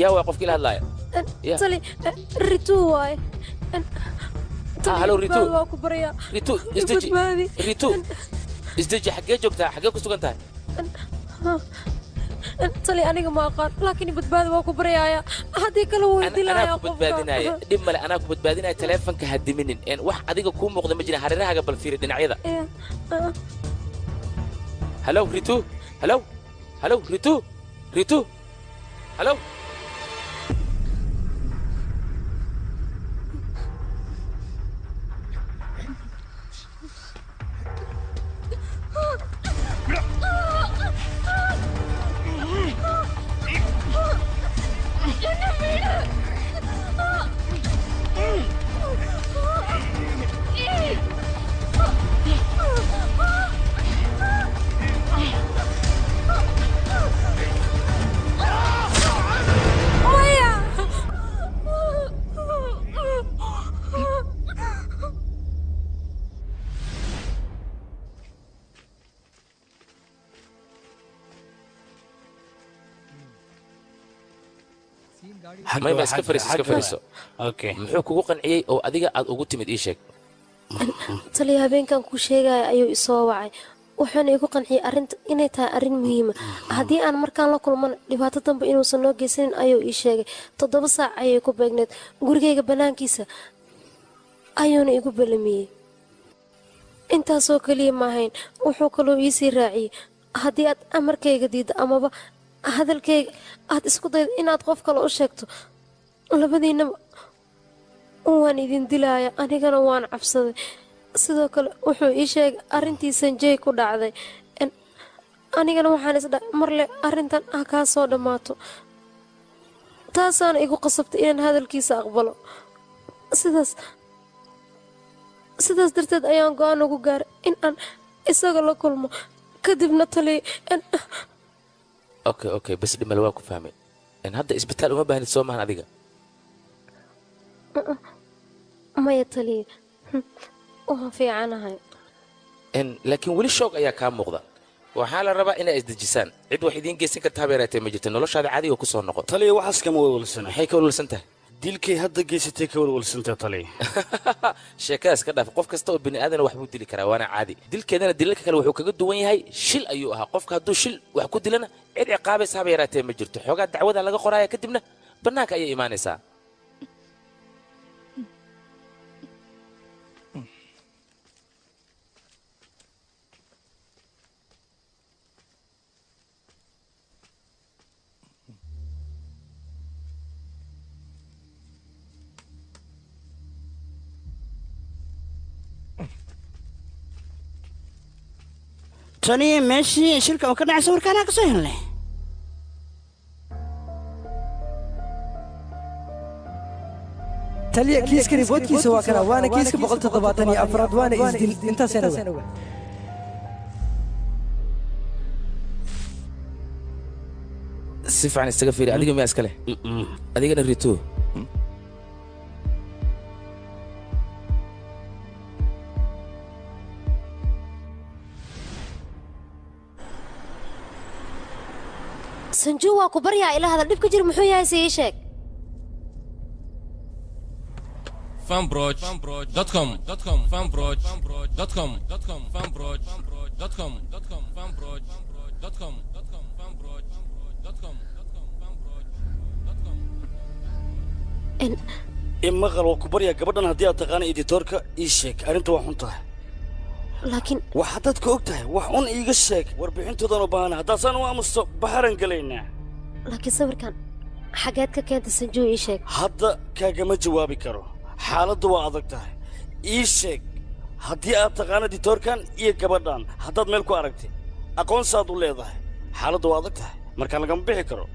yaa waa qofkii la hadlaaya tali ritu waay halo ritu waa ku baryaa ritu isdeji ritu isdeji xaggee joogtaa xaggee ku sugan tahay tali aniga ma aqaan laakiin badbaadi waa ku baryaaya haddii kale wuu dilaaya anaa ku badbaadinaya dhib male anaa ku badbaadinaya taleefanka ha diminin wax adiga kuu muuqda ma jira hareerahaaga bal fiiri dhinacyada halo ritu halo halo ritu ritu halo mayma iska fariiso muxuu kugu qanciyey oo adiga aad ugu timid ii sheeg tali habeenkan ku sheegaya ayuu isoo wacay wuxuuna igu qanciyey arrinta inay tahay arrin muhiima haddii aan markaan la kulmana dhibaato dambe inuusan noo geysanin ayuu ii sheegay 7 saac ayay ku beegneed gurigayga bannaankiisa ayuuna igu ballamiyey intaasoo keliya maahayn wuxuu kaloo iisii raaciyey haddii aad amarkayga diidda amaba hadalkayga aad isku daydo inaad qof kale u sheegto labadiinaba waan idin dilaaya anigana waan cabsaday sidoo kale wuxuu ii sheegay arrintii sanjay ku dhacday anigana waxaan isdhahay marle arrintan ha kaa soo dhammaato taasaana igu qasabtay inaan hadalkiisa aqbalo sidaas darteed ayaan go-aan ugu gaaray in aan isaga la kulmo kadibna taliya okay bas dhimale waa ku fahmay hadda isbitaal uma baahnid soo maahan adiga maya taliya waan fiicanahay laakiin weli shoog ayaa kaa muuqda waxaa la rabaa inaa isdejisaan cid wax idiin geysan karta habeeraatee ma jirta noloshaada caadiga ku soo noqon taliya waxaas kama walwalsana maxay ka walwalsan tahay dilkay hadda geysatay ka walwalsantay taliya sheekadaas ka dhaaf qof kasta oo bini aadana wax buu dili karaa waana caadi dilkeedana dilalka kale wuxuu kaga duwan yahay shil ayuu ahaa qofka hadduu shil wax ku dilana cid ciqaabaysa haba yaraatee ma jirto xoogaa dacwada laga qoraaya kadibna bannaanka ayay imaanaysaa tani meeshii shirka oo ka dhacay sawirkaanaa ka soo helnay taliya kiiska riboodkiisa waa kana waana kiiska 174 waana isdil intaasana oga si fiican isaga fiiri adiga miyaa iska leh adigana rito sanju waa ku baryaa ilaa hadal dhib ka jir muxuu yahay si ii sheeg fanbroch.com fanbroch.com fanbroch.com fanbroch.com maqal waa ku baryaa gabadhan haddii aad taqaana editoorka ii sheeg arrinta waa xun tahay laakiin waxaad dadka og tahay wax un iiga sheeg warbixintoodan u baahana haddaasaan u aamusto baxaran gelaynaa laakiin sawirkan xageed ka keentay sanjuu ii sheeg hadda kaagama jawaabi karo xaaladdu waa adag tahay ii sheeg haddii aad taqaana editoorkan iyo gabadhan haddaad meel ku aragtay aqoonsaad u leedahay xaaladdu waa adag tahay markaa lagama bixi karo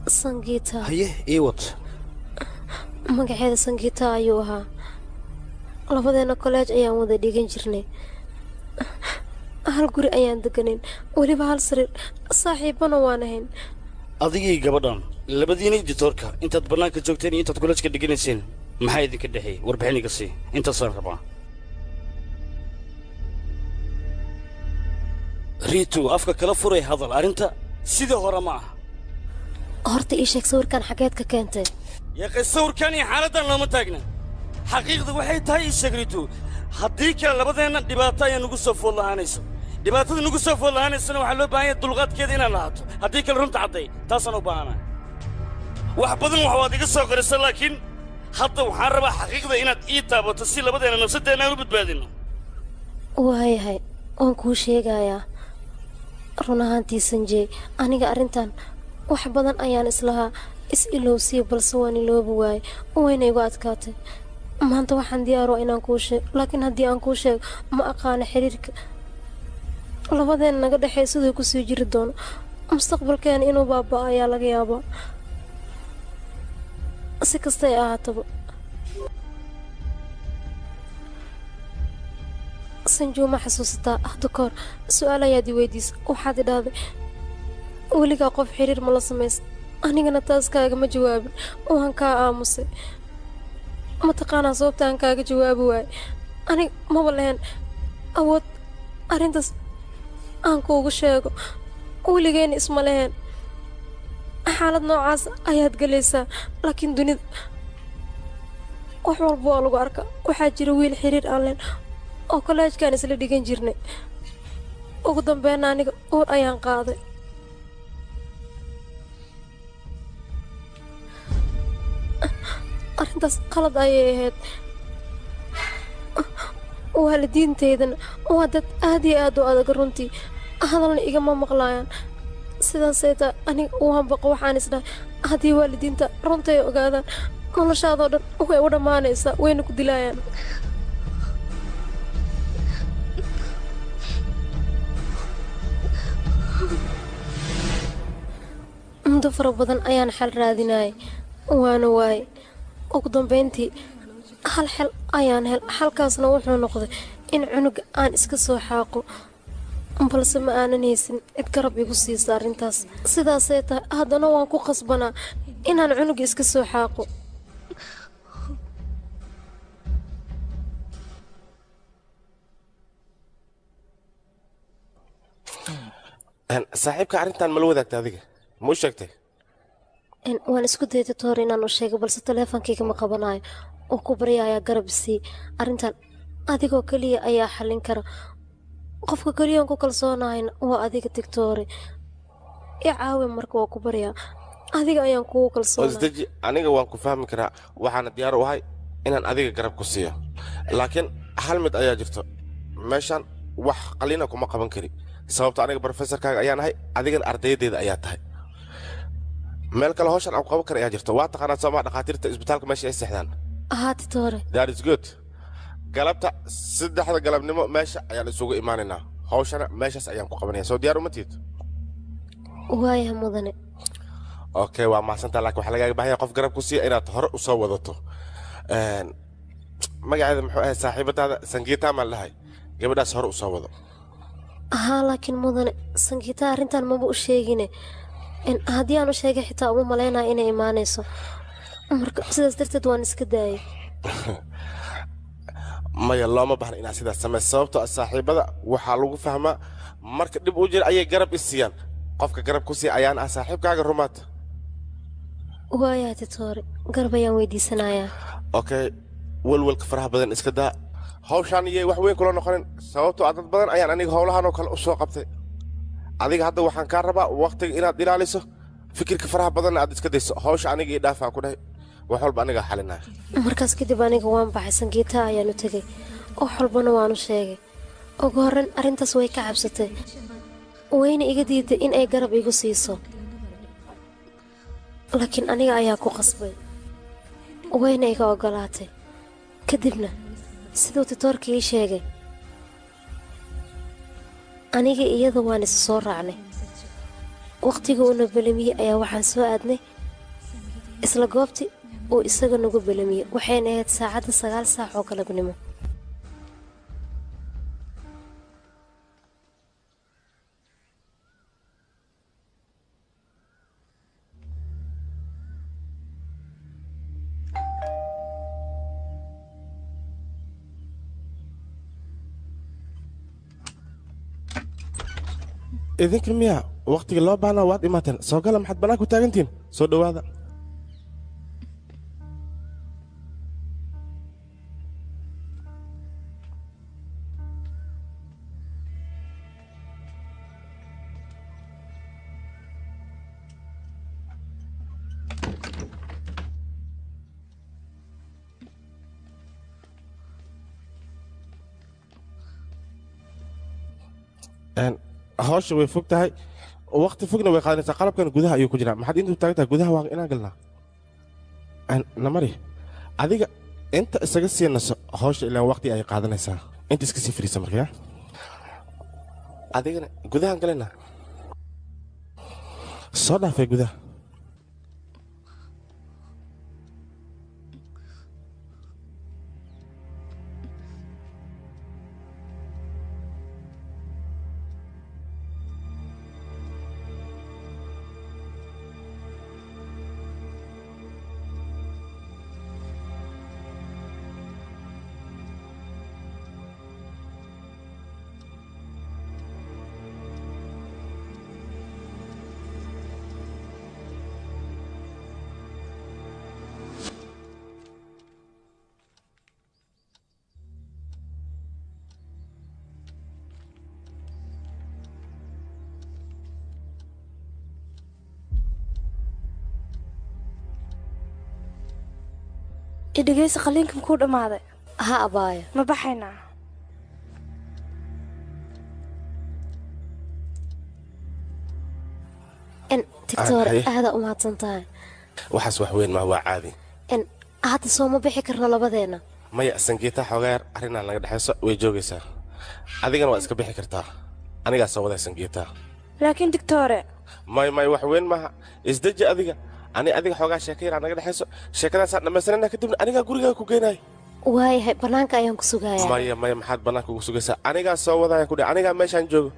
sangiita haye ii wad magaceeda sangiita ayuu ahaa labadeena kolleej ayaan wada dhigan jirnay hal guri ayaan deganayn weliba hal sariir saaxiibbana waan ahayn adigii gabadhan labadiina editoorka intaad bannaanka joogteen iyo intaad kolleejka dhiganayseen maxaa idinka dhexeeyey warbixin iga sii intaasaan rabaa riitu afka kala furay hadal arrinta sidii hore ma aha horta ii sheeg sawirkan xageed ka keentay yaqay sawirkan iyo xaaladdan looma taagna xaqiiqda waxay tahay ii sheeg riitu haddii kale labadeenna dhibaato ayaa nugu soo food lahaanayso dhibaatada nugu soo food lahaanaysana waxaa loo baahan yahay dulqaadkeeda inaad lahaato haddii kale runta cadday taasaan u baahanahay wax badan wax waad iga soo qarisa laakiin hadda waxaan rabaa xaqiiqda inaad ii taabato si labadeenna nafsadeenna aan u badbaadinno waayahay waan kuu sheegayaa run ahaantii sanjey aniga arrintan wax badan ayaan islahaa is-ilowsiya balse waan iloobi waayey wayna igu adkaatay maanta waxaan diyaaro inaan kuu sheego laakiin haddii aan kuu sheego ma aqaano xiriirka labadeen naga dhexey siduu ku sii jiri doono mustaqbalkeena inuu baaba'o ayaa laga yaabaa si kasta ay ahaataba sanjuu ma xasuusataa hadda kahor su-aal ayaad i weydiisa waxaad i dhahday weligaa qof xiriir ma la samaysa anigana taas kaagama jawaabin waan kaa aamusay mataqaanaa sababta aan kaaga jawaabi waaye aniga maba lahayn awood arrintaas aan kuugu sheego weligeyna isma lahayn xaalad noocaas ayaad gelaysaa laakiin dunida wax walba waa lagu arkaa waxaa jira wiil xiriir aan leen oo kolleejkaan isla dhigan jirnay ugu dambeynna aniga uur ayaan qaaday arrintaas qalad ayay ahayd waalidiinteydana waa dad aad iyo aad u adag runtii hadalna igama maqlaayaan sidaasay tahay aniga waan baqo waxaan isdhahay haddii waalidiinta runtay ogaadaan noloshaadoo dhan way u dhammaanaysaa wayna ku dilaayaan muddo fara badan ayaan xal raadinayay waana waaye ugu dambayntii hal xel ayaan hel xalkaasna wuxuu noqday in cunuga aan iska soo xaaqo balse ma aanan haysin cid garab igu siisa arrintaas sidaasay tahay haddana waan ku qasbanaa inaan cunuga iska soo xaaqo saaxiibka arrintan ma la wadaagta adiga ma u sheegtay waan isku dayda toor inaan u sheego balse taleefonkayga ma qabanayo oo ku barya ayaa garab isii arrintan adigoo keliya ayaa xallin kara qofka keliyan ku kalsoonahayna waa adiga tigtoore i caawi marka waa ku baryaa adiga ayaan kugu kalsoonaa isdaji aniga waan ku fahmi karaa waxaana diyaar u ahay inaan adiga garab ku siiyo laakiin hal mid ayaa jirto meeshan wax qalina kuma qaban kari sababta aniga brofesorkaaga ayaan ahay adigana ardaydeeda ayaa tahay meel kale hawshan aan qaban kara ayaa jirto waa taqaanaa soomaa dhakhaatiirta isbitaalka meesha ay seexdaan ahaati toore that is good galabta 3 galabnimo meesha ayaan isugu imaanaynaa hawshana meeshaas ayaan ku qabanaya soo diyaar uma tiid waaya mudane okay waa mahadsantaa laakiin waxaa lagaaga baahan yahay qof garab ku siiya inaad hore u soo wadato magaceeda muxuu ahay saaxiibadaada sangiita maan lahay gabadhaas hore u soo wado haa laakiin mudane sangiita arrintan maba u sheegine haddii aan u sheegay xitaa uma malaynaya inay imaanayso marka sidaas darteed waan iska daayay maya looma baahna inaad sidaas samayso sababtoo ah saaxiibada waxaa lagu fahmaa marka dhib u jira ayay garab is siiyaan qofka garab ku siiya ayaan ah saaxiibkaaga rumaad waayaa titoore garab ayaan weydiisanayaa okay walwalka faraha badan iska daa hawshaan iyay wax weyn kula noqonin sababtoo ah dad badan ayaan aniga howlahan oo kale u soo qabtay adiga hadda waxaan kaa rabaa waqtiga inaad ilaaliso fikirka faraha badanna aad iska dayso hawsha aniga ii dhaafaan ku dhahay wax walba anigaa xalinaya markaas kadib aniga waan baxay sangiita ayaan u tegey wax walbana waan u sheegay ugu horreyn arrintaas way ka cabsatay wayna iga diiday in ay garab igu siiso laakiin aniga ayaa ku qasbay wayna iga oggolaatay kadibna siduu titoorka ii sheegay aniga iyada waan isa soo raacnay waqtiga uuna belamiyey ayaa waxaan soo aadnay isla goobtii uu isaga nagu belamiyey waxayna ahayd saacadda 9 saac oo galabnimo. idinka miya waqtiga loo baahnaa waad imaateen soo gala maxaad bannaan ku taagantihiin soo dhowaada hawsha way fog tahay waqti fogna way qaadanaysaa qalabkan gudaha ayuu ku jiraa maxaad intuu taagan tahay gudaha waa inaan galnaa namari adiga inta isaga sii naso hawsha ilaa waqti ay qaadanaysaa inta iska sii fadhiisa markaa adigana gudahaan galaynaa soo dhaafay gudaha idhageysa qaliinka makuu dhammaaday ha abaaya ma baxaynaa tigtoor aada u mahadsan tahay waxaas wax weyn maa waa caadi hadda soo ma bixi karno labadeenna maya sangeeta xoogaar arrinaan naga dhexayso way joogaysaa adigana waa iska bixi kartaa anigaa soo wadaa sangeetaa laakiin digtoore may wax weyn maaha isdeji adiga adiga xoogaa sheeka yaraa naga dhexayso sheekadaasaan dhammaysanana kadibna anigaa gurigaa ku geynaay waayahay bannaanka ayaan ku sugayaa maya maxaad bannaanka ugu sugaysaa anigaa soo wadayaan ku dhe anigaa meeshaan joogo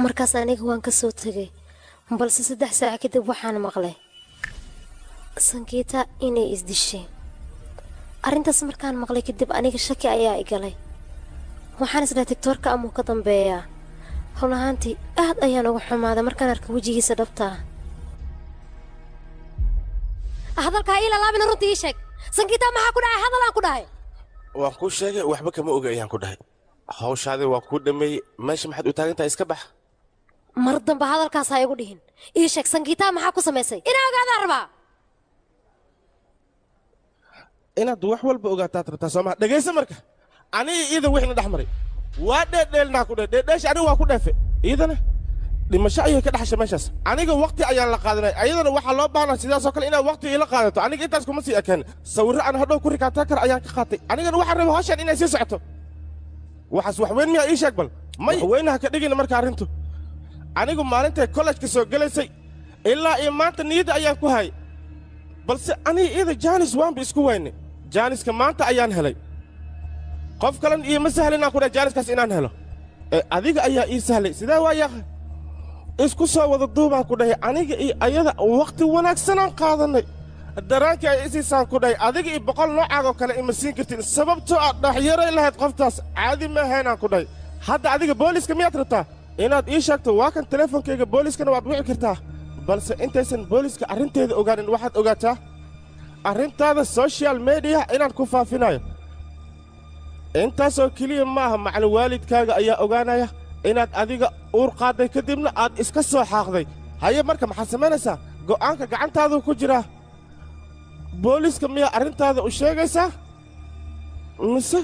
markaas aniga waan ka soo tegay balse 3 saac kadib waxaan maqlay sangeeta inay isdishay arrintaas markaan maqlay kadib aniga shaki ayaa i galay waxaan isdhahay tigtoorka amuu ka dambeeyaa run ahaantii aad ayaan uga xumaaday markaan arkay wejigiisa dhabtaa hadalkaa ii lalaabina runtii ii sheeg sangeeta maxaa ku dhacay hadalaan ku dhahay waan kuu sheegay waxba kama oga ayaan ku dhahay hawshaadii waa kuu dhammeeyey meesha maxaad u taagan tahay iska bax mar dambe hadalkaas ha igu dhihin ii sheeg sangeeta maxaa ku samaysay inaa ogaadaan rabaa inaad wax walba ogaataad rabtaa soomaa dhegaysa marka aniga iidan wixna dhex maray waa dheedheelnaa ku dheedheesha aniga waa ku dheefe iidana dhimasho ayay ka dhexashay meeshaas aniga waqti ayaan la qaadanay ayadana waxaa loo baahnaa sidaasoo kale inaad waqti ila qaadato aniga intaas kuma sii ekaan sawirro aan hadhow ku rikaataa kar ayaan ka qaatay anigana waxaan rabay hawshaan inay sii socoto waxaas wax weyn miyaa ii sheeg bal may weynaha ka dhigina marka arrintu anigu maalintay kollejka soo gelaysay ilaa iyo maanta niyadda ayaan ku hayay balse aniga iida jaanis waanba isku weyne jaaniska maanta ayaan helay qof kalan iima sahlinaan ku dhahay jaaniskaas inaan helo adiga ayaa ii sahlay sidee waa yaqa isku soo wada duubaan ku dhahay aniga iyo ayada wakhti wanaagsanaan qaadannay daraankii ay isiisaan ku dhahay adiga iyo 100 noocaagoo kale ima siin kartin sababtoo aad dhaxyaray lahayd qoftaas caadi ma ahaynaan ku dhahay hadda adiga booliiska miyaad rabtaa inaad ii sheegto waa kan teleefonkayga booliiskana waad wici kartaa balse intaysan booliiska arrinteeda ogaanin waxaad ogaataa arrintaada social mediya inaan ku faafinayo intaasoo keliya maaha macna waalidkaaga ayaa ogaanaya inaad adiga uur qaadday kadibna aad iska soo xaaqday haye marka maxaad samaynaysaa go'aanka gacantaaduu ku jiraa booliiska miyaa arrintaada u sheegaysaa mise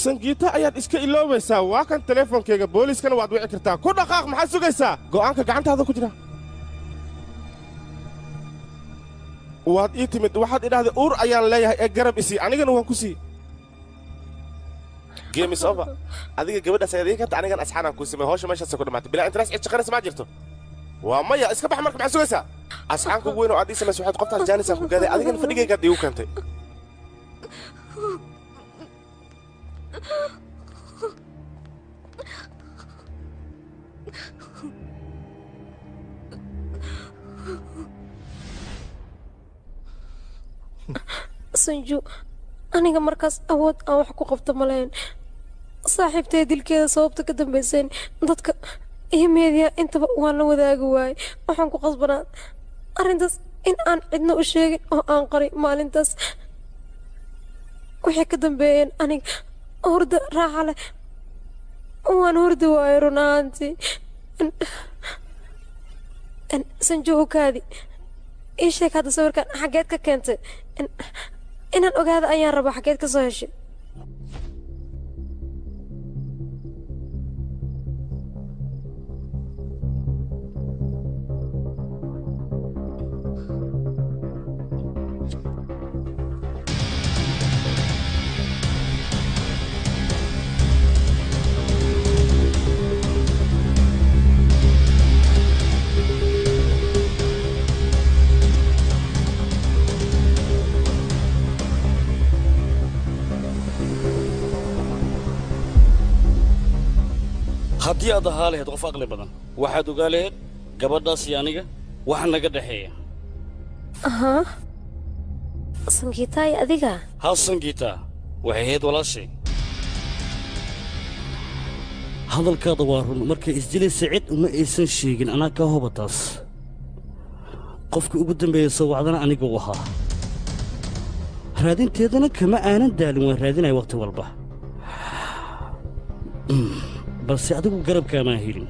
sangiita ayaad iska iloobaysaa waa kan teleefonkayga booliiskana waad wici kartaa ku dhaqaaq maxaad sugaysaa go'aanka gacantaada ku jira waad ii timid waxaad idhahday uur ayaan leeyahay ee garab isii anigana waan ku sii game is over adiga gabadhaas ayaad ii kanta anigan asxaanaan kuu samey hawsha meeshaas ku dhamaatay bilaa interest cid shaqaynaysa ma jirto waa maya iska bax marka maxaa sugaysaa asxaanka ugu weyn oo aad ii samayso waxaad qoftaas jaanisa ku gaaday adigana fadhigaygaad iigu keentay sanju aniga markaas awood aan wax ku qabto ma lahayn saaxiibtay dilkeeda sababta ka dambayseen dadka iyo meediya intaba waan la wadaagi waayey waxaan ku qasbanaa arrintaas in aan cidna u sheegin oo aan qaray maalintaas waxay ka dambeeyeen aniga hurda raaxa leh waan hurdi waayey run ahaantii sanju okaadi ii sheeg hadda sawirkan xaggeed ka keentay inaan ogaada ayaan rabaa xaggeed ka soo heshay haddii aad ahaa lahayd qof aqli badan waxaad ogaa lahayd gabadhaas iyo aniga waxa naga dhexeeya ahaa sangiitaay adiga haa sangiitaa waxay ahayd walaashay hadalkaada waa run markay isdilaysa cid uma aysan sheegin anaa kaa hoba taas qofka ugu dambeeya sawacdana aniga u ahaa raadinteedana kama aanan daalin waan raadinaya wakhti walba balse adigu garabkaamaa helin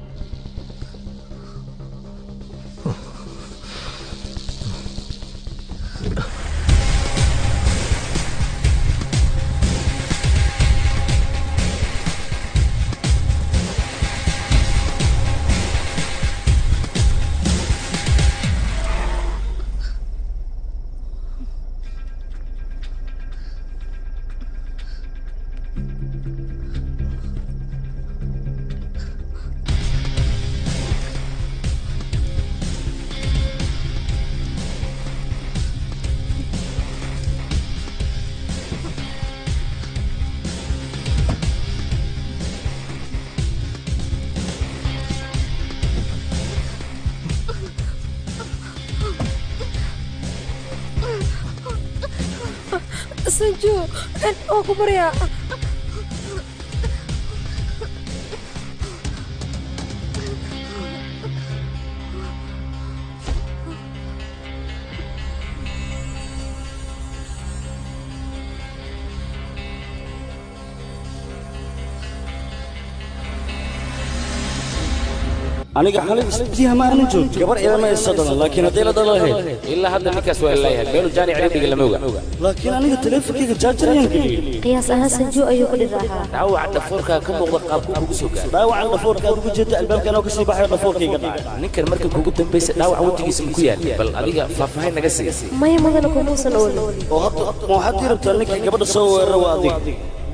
sanju oo ku baryaa aniga xalay isbiyaha ma aanan joogin gabar ilama aysa dhalan laakiin hadday la dhalan lahayd ilaa hadda ninkaas waa ilaayahay meelu jaani ciribdhiga lama oga laakiin aniga taleefankayga jaajar ayaan geliyey qiyaas ahaan sanju ayuu ku dhiraahaa dhaawaca dhafoorkaa ka muuqda qaabku kugu soo gaaray dhaawacan dhafoorka aad ugu jeedta albaabkan oo ka sii baxayo dhafoorkayga dhacay ninkan marka kugu dambaysa dhaawaca wejigiisa ma ku yaal bal adiga faahfaahin naga sii maya mudana kumuusan oolin oo hadda ma waxaad ii rabtaa ninkii gabadha soo weerara waa adiga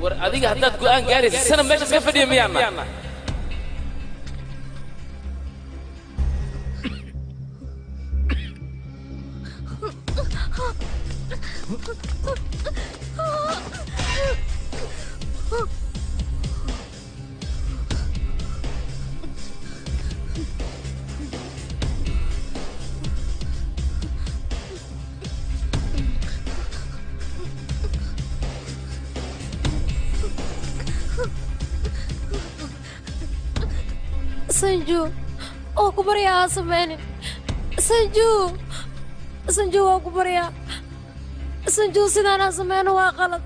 war adiga haddaad go'aan gaaraysa sana meeshaas ka fadhiya miyaana sanju oo ku baryaa ha sameynin sanju sanju waa ku baryaa sanju sidaan ha sameyno waa qalad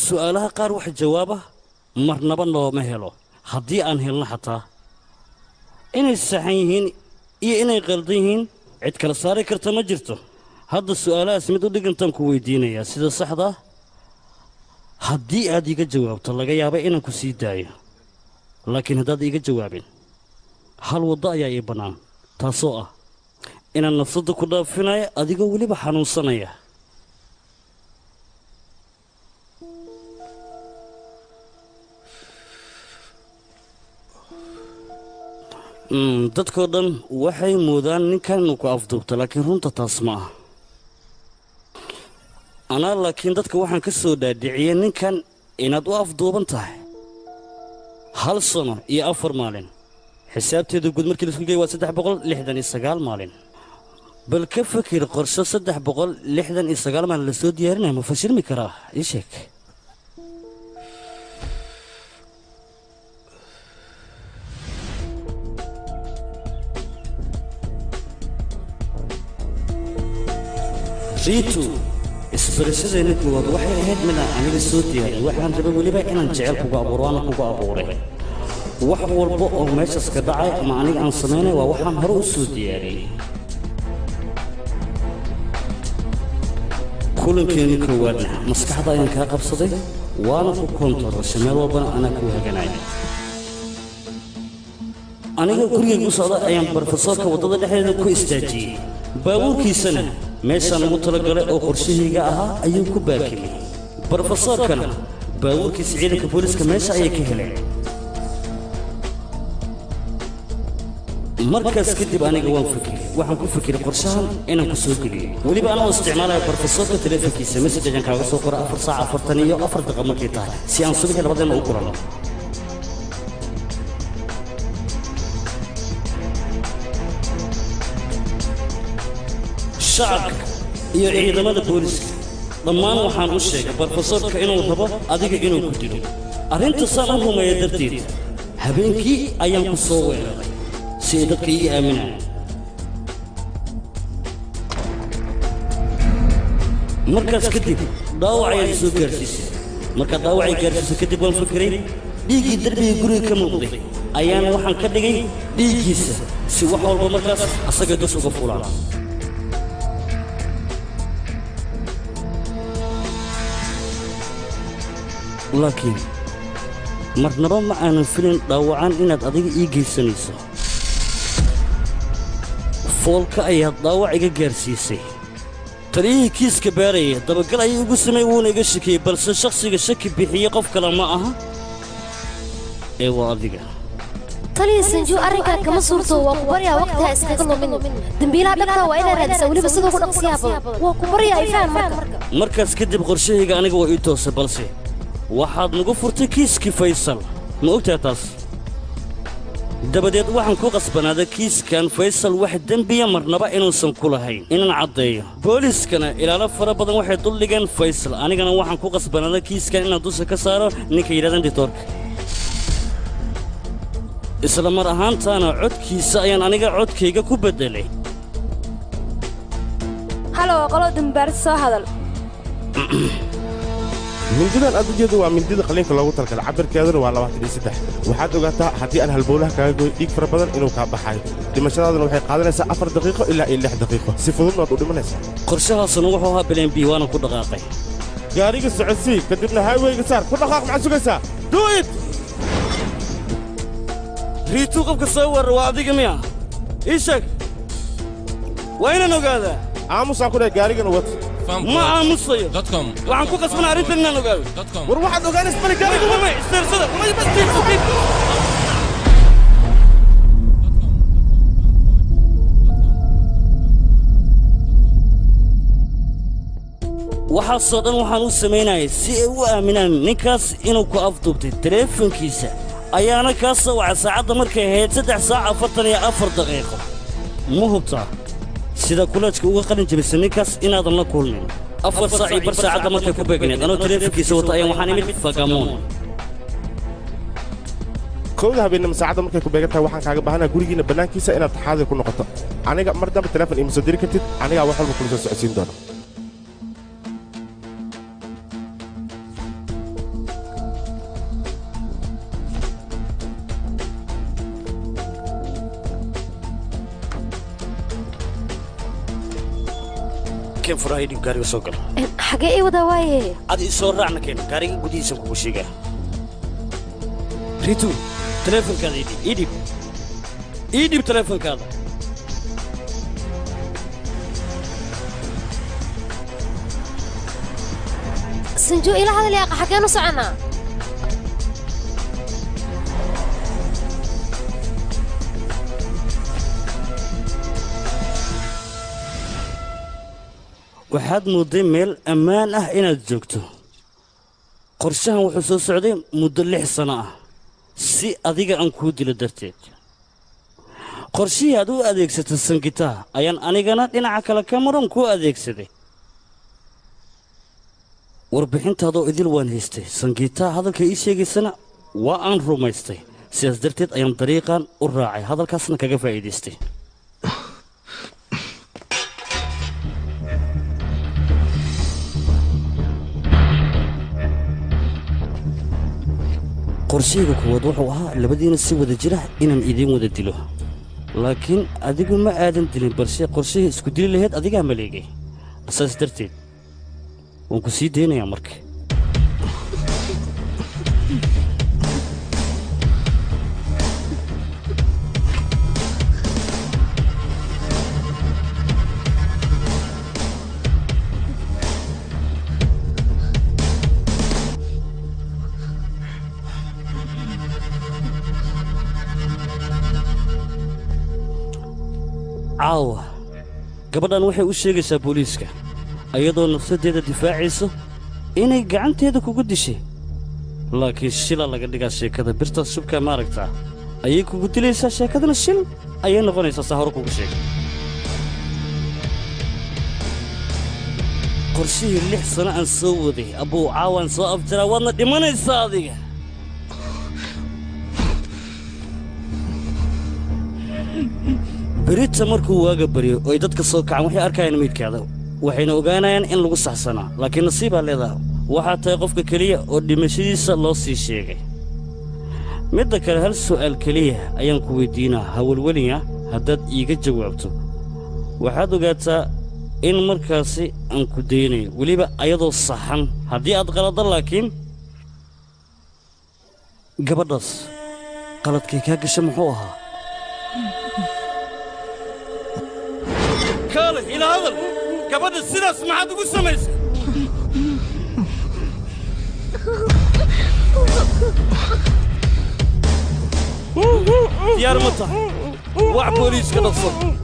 su'aalaha qaar wax jawaaba marnaba nooma helo haddii aan helno xataa inay saxan yihiin iyo inay qaldan yihiin cid kala saari karta ma jirto hadda su'aalahaas mid u dhigantaan ku weydiinayaa sida saxda ah haddii aad iga jawaabto laga yaaba inaan ku sii daayo laakiin haddaad iiga jawaabin hal waddo ayaa ii bannaan taasoo ah inaan nafsadda ku dhaafinayo adigoo weliba xanuunsanaya dadkoo dhan waxay moodaan ninkan inuu ku afduubto laakiin runta taas ma ah anaa laakiin dadka waxaan ka soo dhaadhiciyey ninkan inaad u afduuban tahay 1 sano iyo 4 maalin xisaabteedu guud markii la isku geeyo waa 369 maalin bal ka fakir qorshe 369 maalin la soo diyaarinayo ma fashilmi karaa ii sheeg riitu isbarashadeenna koowaad waxay ahayd midaan aniga soo diyaarin waxaan rabay weliba inaan jecel kugu abuuro waana kugu abuuray wax walba oo meeshaas ka dhacay ama aniga aan samaynay waa waxaan hore u soo diyaariyey kulankeeni koowaadna maskaxda ayaan kaa qabsaday waana ku koontarolsha meel walbana anaa kuu haganaya anigoo gurigayga u socda ayaan barofesoorka waddada dhexdeeda ku istaajiyey baabuurkiisana meeshaan ugu talagalay oo qorshahayga ahaa ayuu ku baakimay barofesoorkana baabuurkiisa ciidanka booliiska meesha ayay ka heleen markaas kadib aniga waxaan ku fikiray qorshahan inaan ku soo geliyo weliba anoo isticmaalaya barofesoorka taleefankiisa mesaj ayaan kaaga soo qora 4 saac 44 daqiiqo markay tahay si aan subaxii labadeena u kulanno shacabka iyo ciidamada booliiska dhammaan waxaan u sheegay barofesoorka inuu rabo adiga inuu ku dilo arrinta saan u rumeeya darteed habeenkii ayaan ku soo weeraray si ay dadka ii aaminaan markaas kadib dhaawac ayaad soo gaarsiisay markaad dhaawacay gaarsiisay kadib waan fikiray dhiiggii darbiga guriga ka muuqday ayaana waxaan ka dhigay dhiiggiisa si wax walba markaas asagay dus uga fulaan laakiin marnaba ma aanan filin dhaawacaan inaad adiga ii geysanayso foolka ayaad dhaawac iga gaarsiisay taliyihii kiiska baaraya dabagal ayay igu samay wuuna iga shakiyey balse shakhsiga shaki bixiyey qof kale ma aha ee waa adiga taliya sanju arrinkaa kama suurto waa ku baryaa waqtiha iskaga lumin dembiilaha dhabtaa waa inaa raadisaa weliba sidoo ku dhaqsiyaa badan waa ku baryaa ifaan marka markaas kadib qorshahayga aniga waa ii toosay balse waxaad nagu furtay kiiskii faysal ma ogtahay taas dabadeed waxaan ku qasbanaaday kiiskan faysal wax dembiya marnaba inuusan ku lahayn inaan caddeeyo booliiskana ilaalo fara badan waxay duldhigeen faysal anigana waxaan ku qasbanaaday kiiskan inaan dusha ka saaro ninka yidhahdaan ditoorka isla mar ahaantaana codkiisa ayaan aniga codkayga ku beddelay halo qolo dambaar soo hadal mindidan aad ujeedo waa mindida qaliinka loogu talgalay cabirkeeduna waa 23 waxaad ogaataa haddii aan halbowlaha kaaga goyn dhiig fara badan inuu kaa baxayo dhimashadaaduna waxay qaadanaysaa 4 daqiiqo ilaa 6 daqiiqo si fududna waad u dhimanaysaa qorshahaasuna wuxuu ahaa bileen bi waana ku dhaqaaqay gaariga socodsii kadibna highwayga saar ku dhaqaaq maxaad sugaysaa do it riituu qofka soo warar waa adiga miya ii sheeg waa inaan ogaadaa aamusaan ku dhahay gaarigana wad ma aamusayo waxaan ku qasbanaa arrintan inaan ogaado war waxaad ogaanaysa mali gaariga may isteersada may bastiisukid waxaasoo dhan waxaan u samaynayay si ay u aaminaan ninkaas inuu ku afduubtay taleefankiisa ayaana kaa soo wacay saacadda markay ahayd 3 saac 44 daqiiqo ma hubtaa sida kulaajka uga qalin jabisay ninkaas inaadan la kulmin 4 saac iyo bar saacadda markay ku beegneed anoo taleefankiisa wata ayaan waxaan imid fagamoon kowda habeenimo saacadda markay ku beegan tahay waxaan kaaga baahanaa gurigiina bannaankiisa inaad xaadir ku noqoto aniga mar dambe taleefon iima soo diri kartid anigaa wax walba kula soo socodsiin doono keen furaha idhib gaariga soo gal xagee ii wadaa waaye adi isoo raacna keen gaariga gudihiisa kugu sheegaa ritu teleefonkaada idhib teleefonkaada sanjo ila hadal yaaqa xageen u soconaa waxaad moodday meel ammaan ah inaad joogto qorshahan wuxuu soo socday muddo 6 sano ah si adiga aan kuu dilo darteed qorshihii aad u adeegsatay sangitaa ayaan anigana dhinaca kale kamaran kuu adeegsaday warbixintaadoo idil waan haystay sangitaa hadalka ii sheegaysana waa aan rumaystay sidaas darteed ayaan dariiqan u raacay hadalkaasna kaga faa'iidaystay qorshayga kuwaad wuxuu ahaa labadiina si wada jira inaan idiin wada dilo laakiin adigu ma aadan dilin balse qorshihii isku dili lahayd adigaa maleegay saas darteed waan ku sii daynayaa marka caawa gabadhan waxay u sheegaysaa booliiska ayadoo nafsaddeeda difaacayso inay gacanteeda kugu dishay laakiin shila laga dhigaa sheekada birtaas shubkaa maaragtaa ayay kugu dilaysaa sheekadana shil ayay noqonaysaa saa hore kugu sheegay qorshihii 6 sano aan soo waday abbuu caawaan soo afjaraa waadna dhimanaysaa adiga berita markuu waaga baryo oo ay dadka soo kacaan waxay arkayaan meydkaada waxayna ogaanayaan in lagu saxsanaa laakiin nasiibaa leedaha waxaa tahay qofka keliya oo dhimashadiisa loo sii sheegay midda kale hal su'aal keliya ayaan ku weyddiinaa hawalweliya haddaad iiga jawaabto waxaad ogaataa in markaasi aan ku daynayo weliba ayadoo saxan haddii aad qaladda laakiin gabadhaas qaladkay kaa gasha muxuu ahaa كاله إلى هذا قبل السلاس ما عاد يقول سميس ديار مطا وع بوليس كذا صوت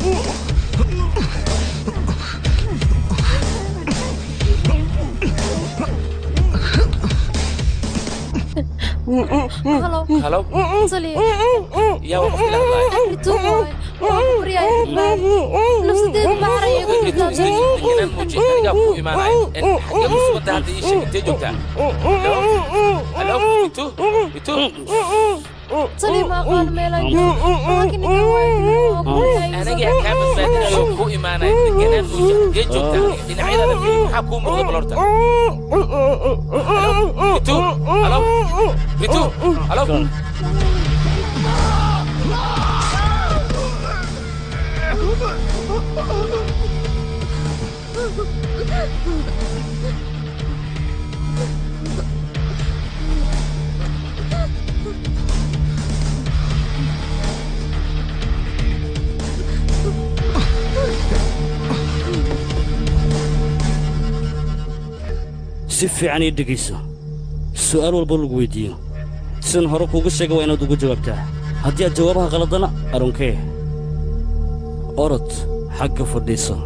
هلو صلي يا وقف إلى هذا نفسي بحرية صلي ما قال ميلان لكن أنا جاي كامل بعدين أشوف كو إيمانه كنا جيت جوتا إن عيدا في حكوم بلورتا بيتو هلو بيتو هلو si fiican ii dhegayso su'aal walba lagu weydiiyo sidan hore kuuga sheega waa inaad uga jawaabtaa haddii aad jawaabaha qaladana arunkee orod xagga fadhiiso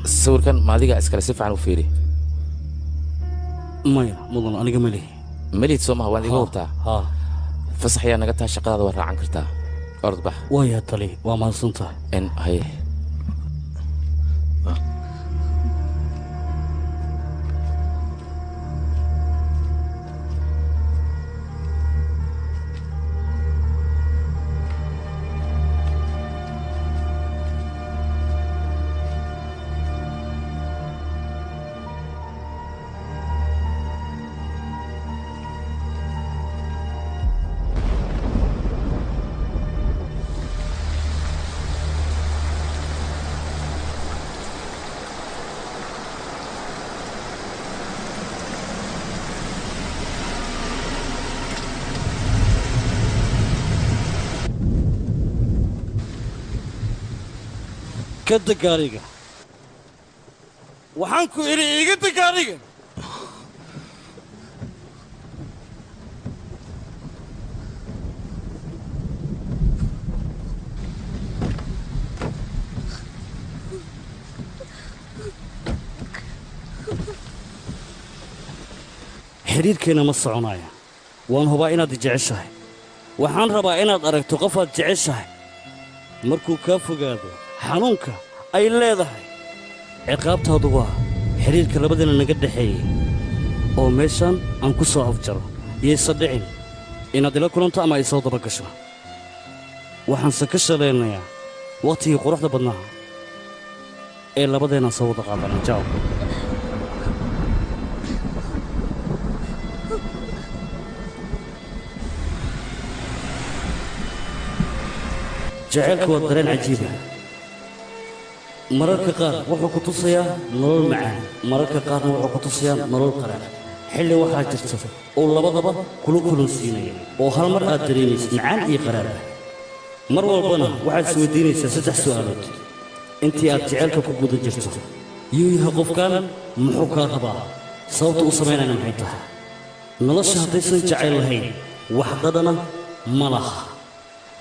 sawirkan maadiga iskala si fiican u fiiri maya mudan aniga mali malid soo ma waan iga hubtaa fasax ayaa naga taa shaqadaada waa raacan kartaa أرض بح ويا تلي وما صنتها إن هي كد قاريقة وحنكو إيري قد قاريقة xiriirkeena ma soconaya waan hubaa inaad jeceshahay waxaan rabaa inaad aragto qofaad jeceshahay markuu kaa fogaado xanuunka ay leedahay ciqaabtaadu waa xiriirka labadana naga dhaxeeyey oo meeshaan aan ku soo afjaro yaysa dhicin inaad ila kulanto ama ay soo daba gasho waxaanse ka shalaynayaa wakhtigii quruxda badnaa ee labadeennaan soo wada qaadana jaaw jacaylku waa dareen cajiiba mararka qaar wuxuu ku tusayaa nolol macaan mararka qaarna wuxuu ku tusayaa nolol qaraar xilli waxaa jirta oo labadaba kula kulansiinaya oo hal mar aad dareemaysid macaan iyo qaraar mar walbana waxaad isweydiinaysaa 3 su'aalood intii aad jacaylka ku guda jirto yuu yahay qofkan muxuu kaa rabaa sababta u samaynayna maxay tahay nolosha haddaysan jacayl lahayn wax dhadhana ma laha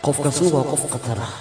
qofkaasna waa qof khatar ah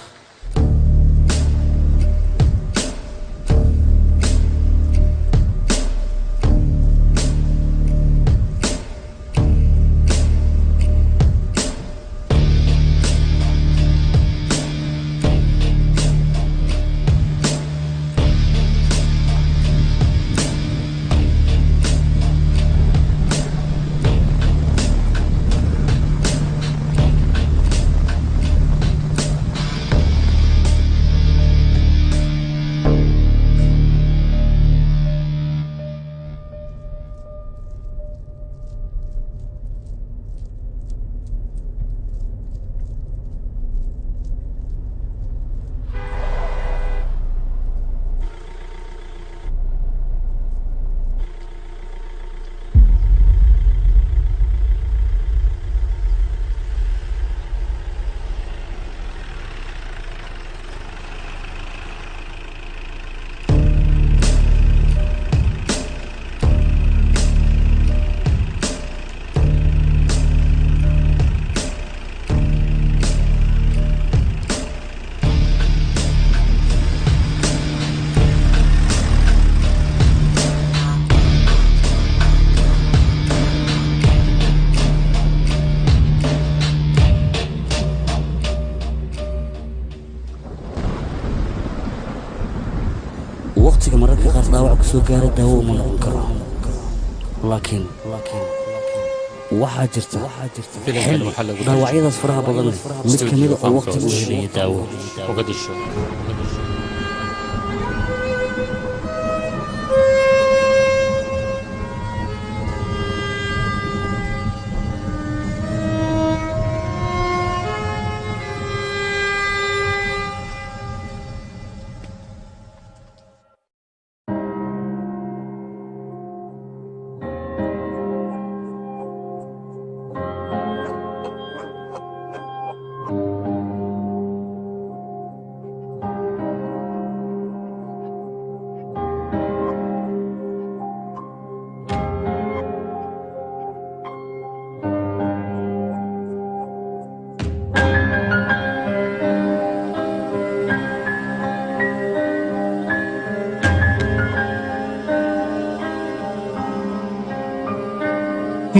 waqtiga mararka qaar dhaawac ku soo gaara daawo uma noqon karo laakiin waxaa jirta dhaawacyadaas faraha badan mid ka mid oo waqtiga u helaya daawo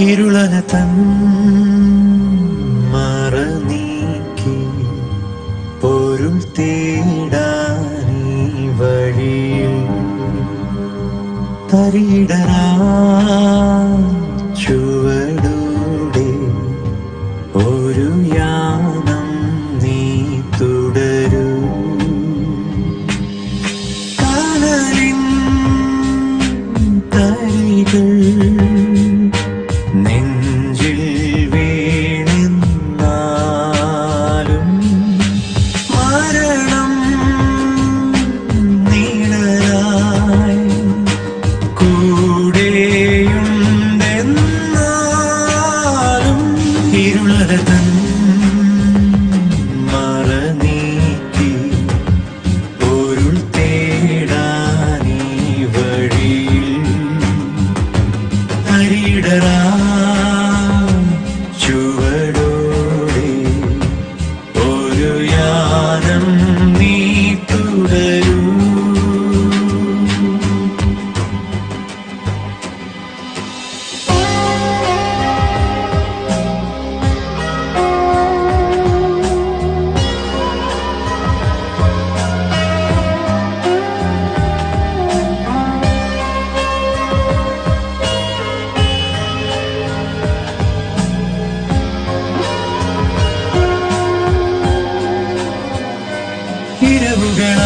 ഇരുളന തൻ മറനീക്കി തരിടരാ ചുവടോടെ ഒരു യാനം നീ തുടരൂ കനലിൻ തരികൾ നെഞ്ചിൽ വീണെന്നാലും മരണം നീളരായി കൂടെയുണ്ടെന്നാലും ഇരുളതൻ മറനീക്കി പൊരുൾ തേടാനീ വഴിയിൽ തരിടരാ ചുവടോടെ ഒരു യാനം നീ തുടരൂ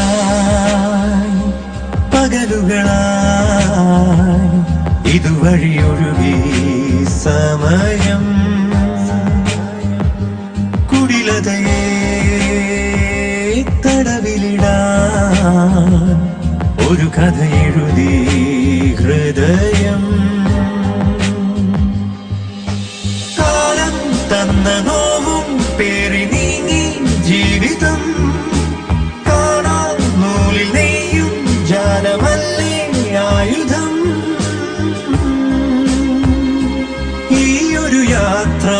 ഇരവുകളായി പകലുകളായി ഇതുവഴിയൊഴുകി സമയം കുടിലതയെ തടവിലിടാൻ ഒരു കഥ എഴുതി ഹൃദയം കാലം തന്ന നോവും പേറി നീങ്ങി ജീവിതം നൂലിൽ നെയ്യും ജാലമല്ലേ ആയുധം ഈ ഒരു യാത്ര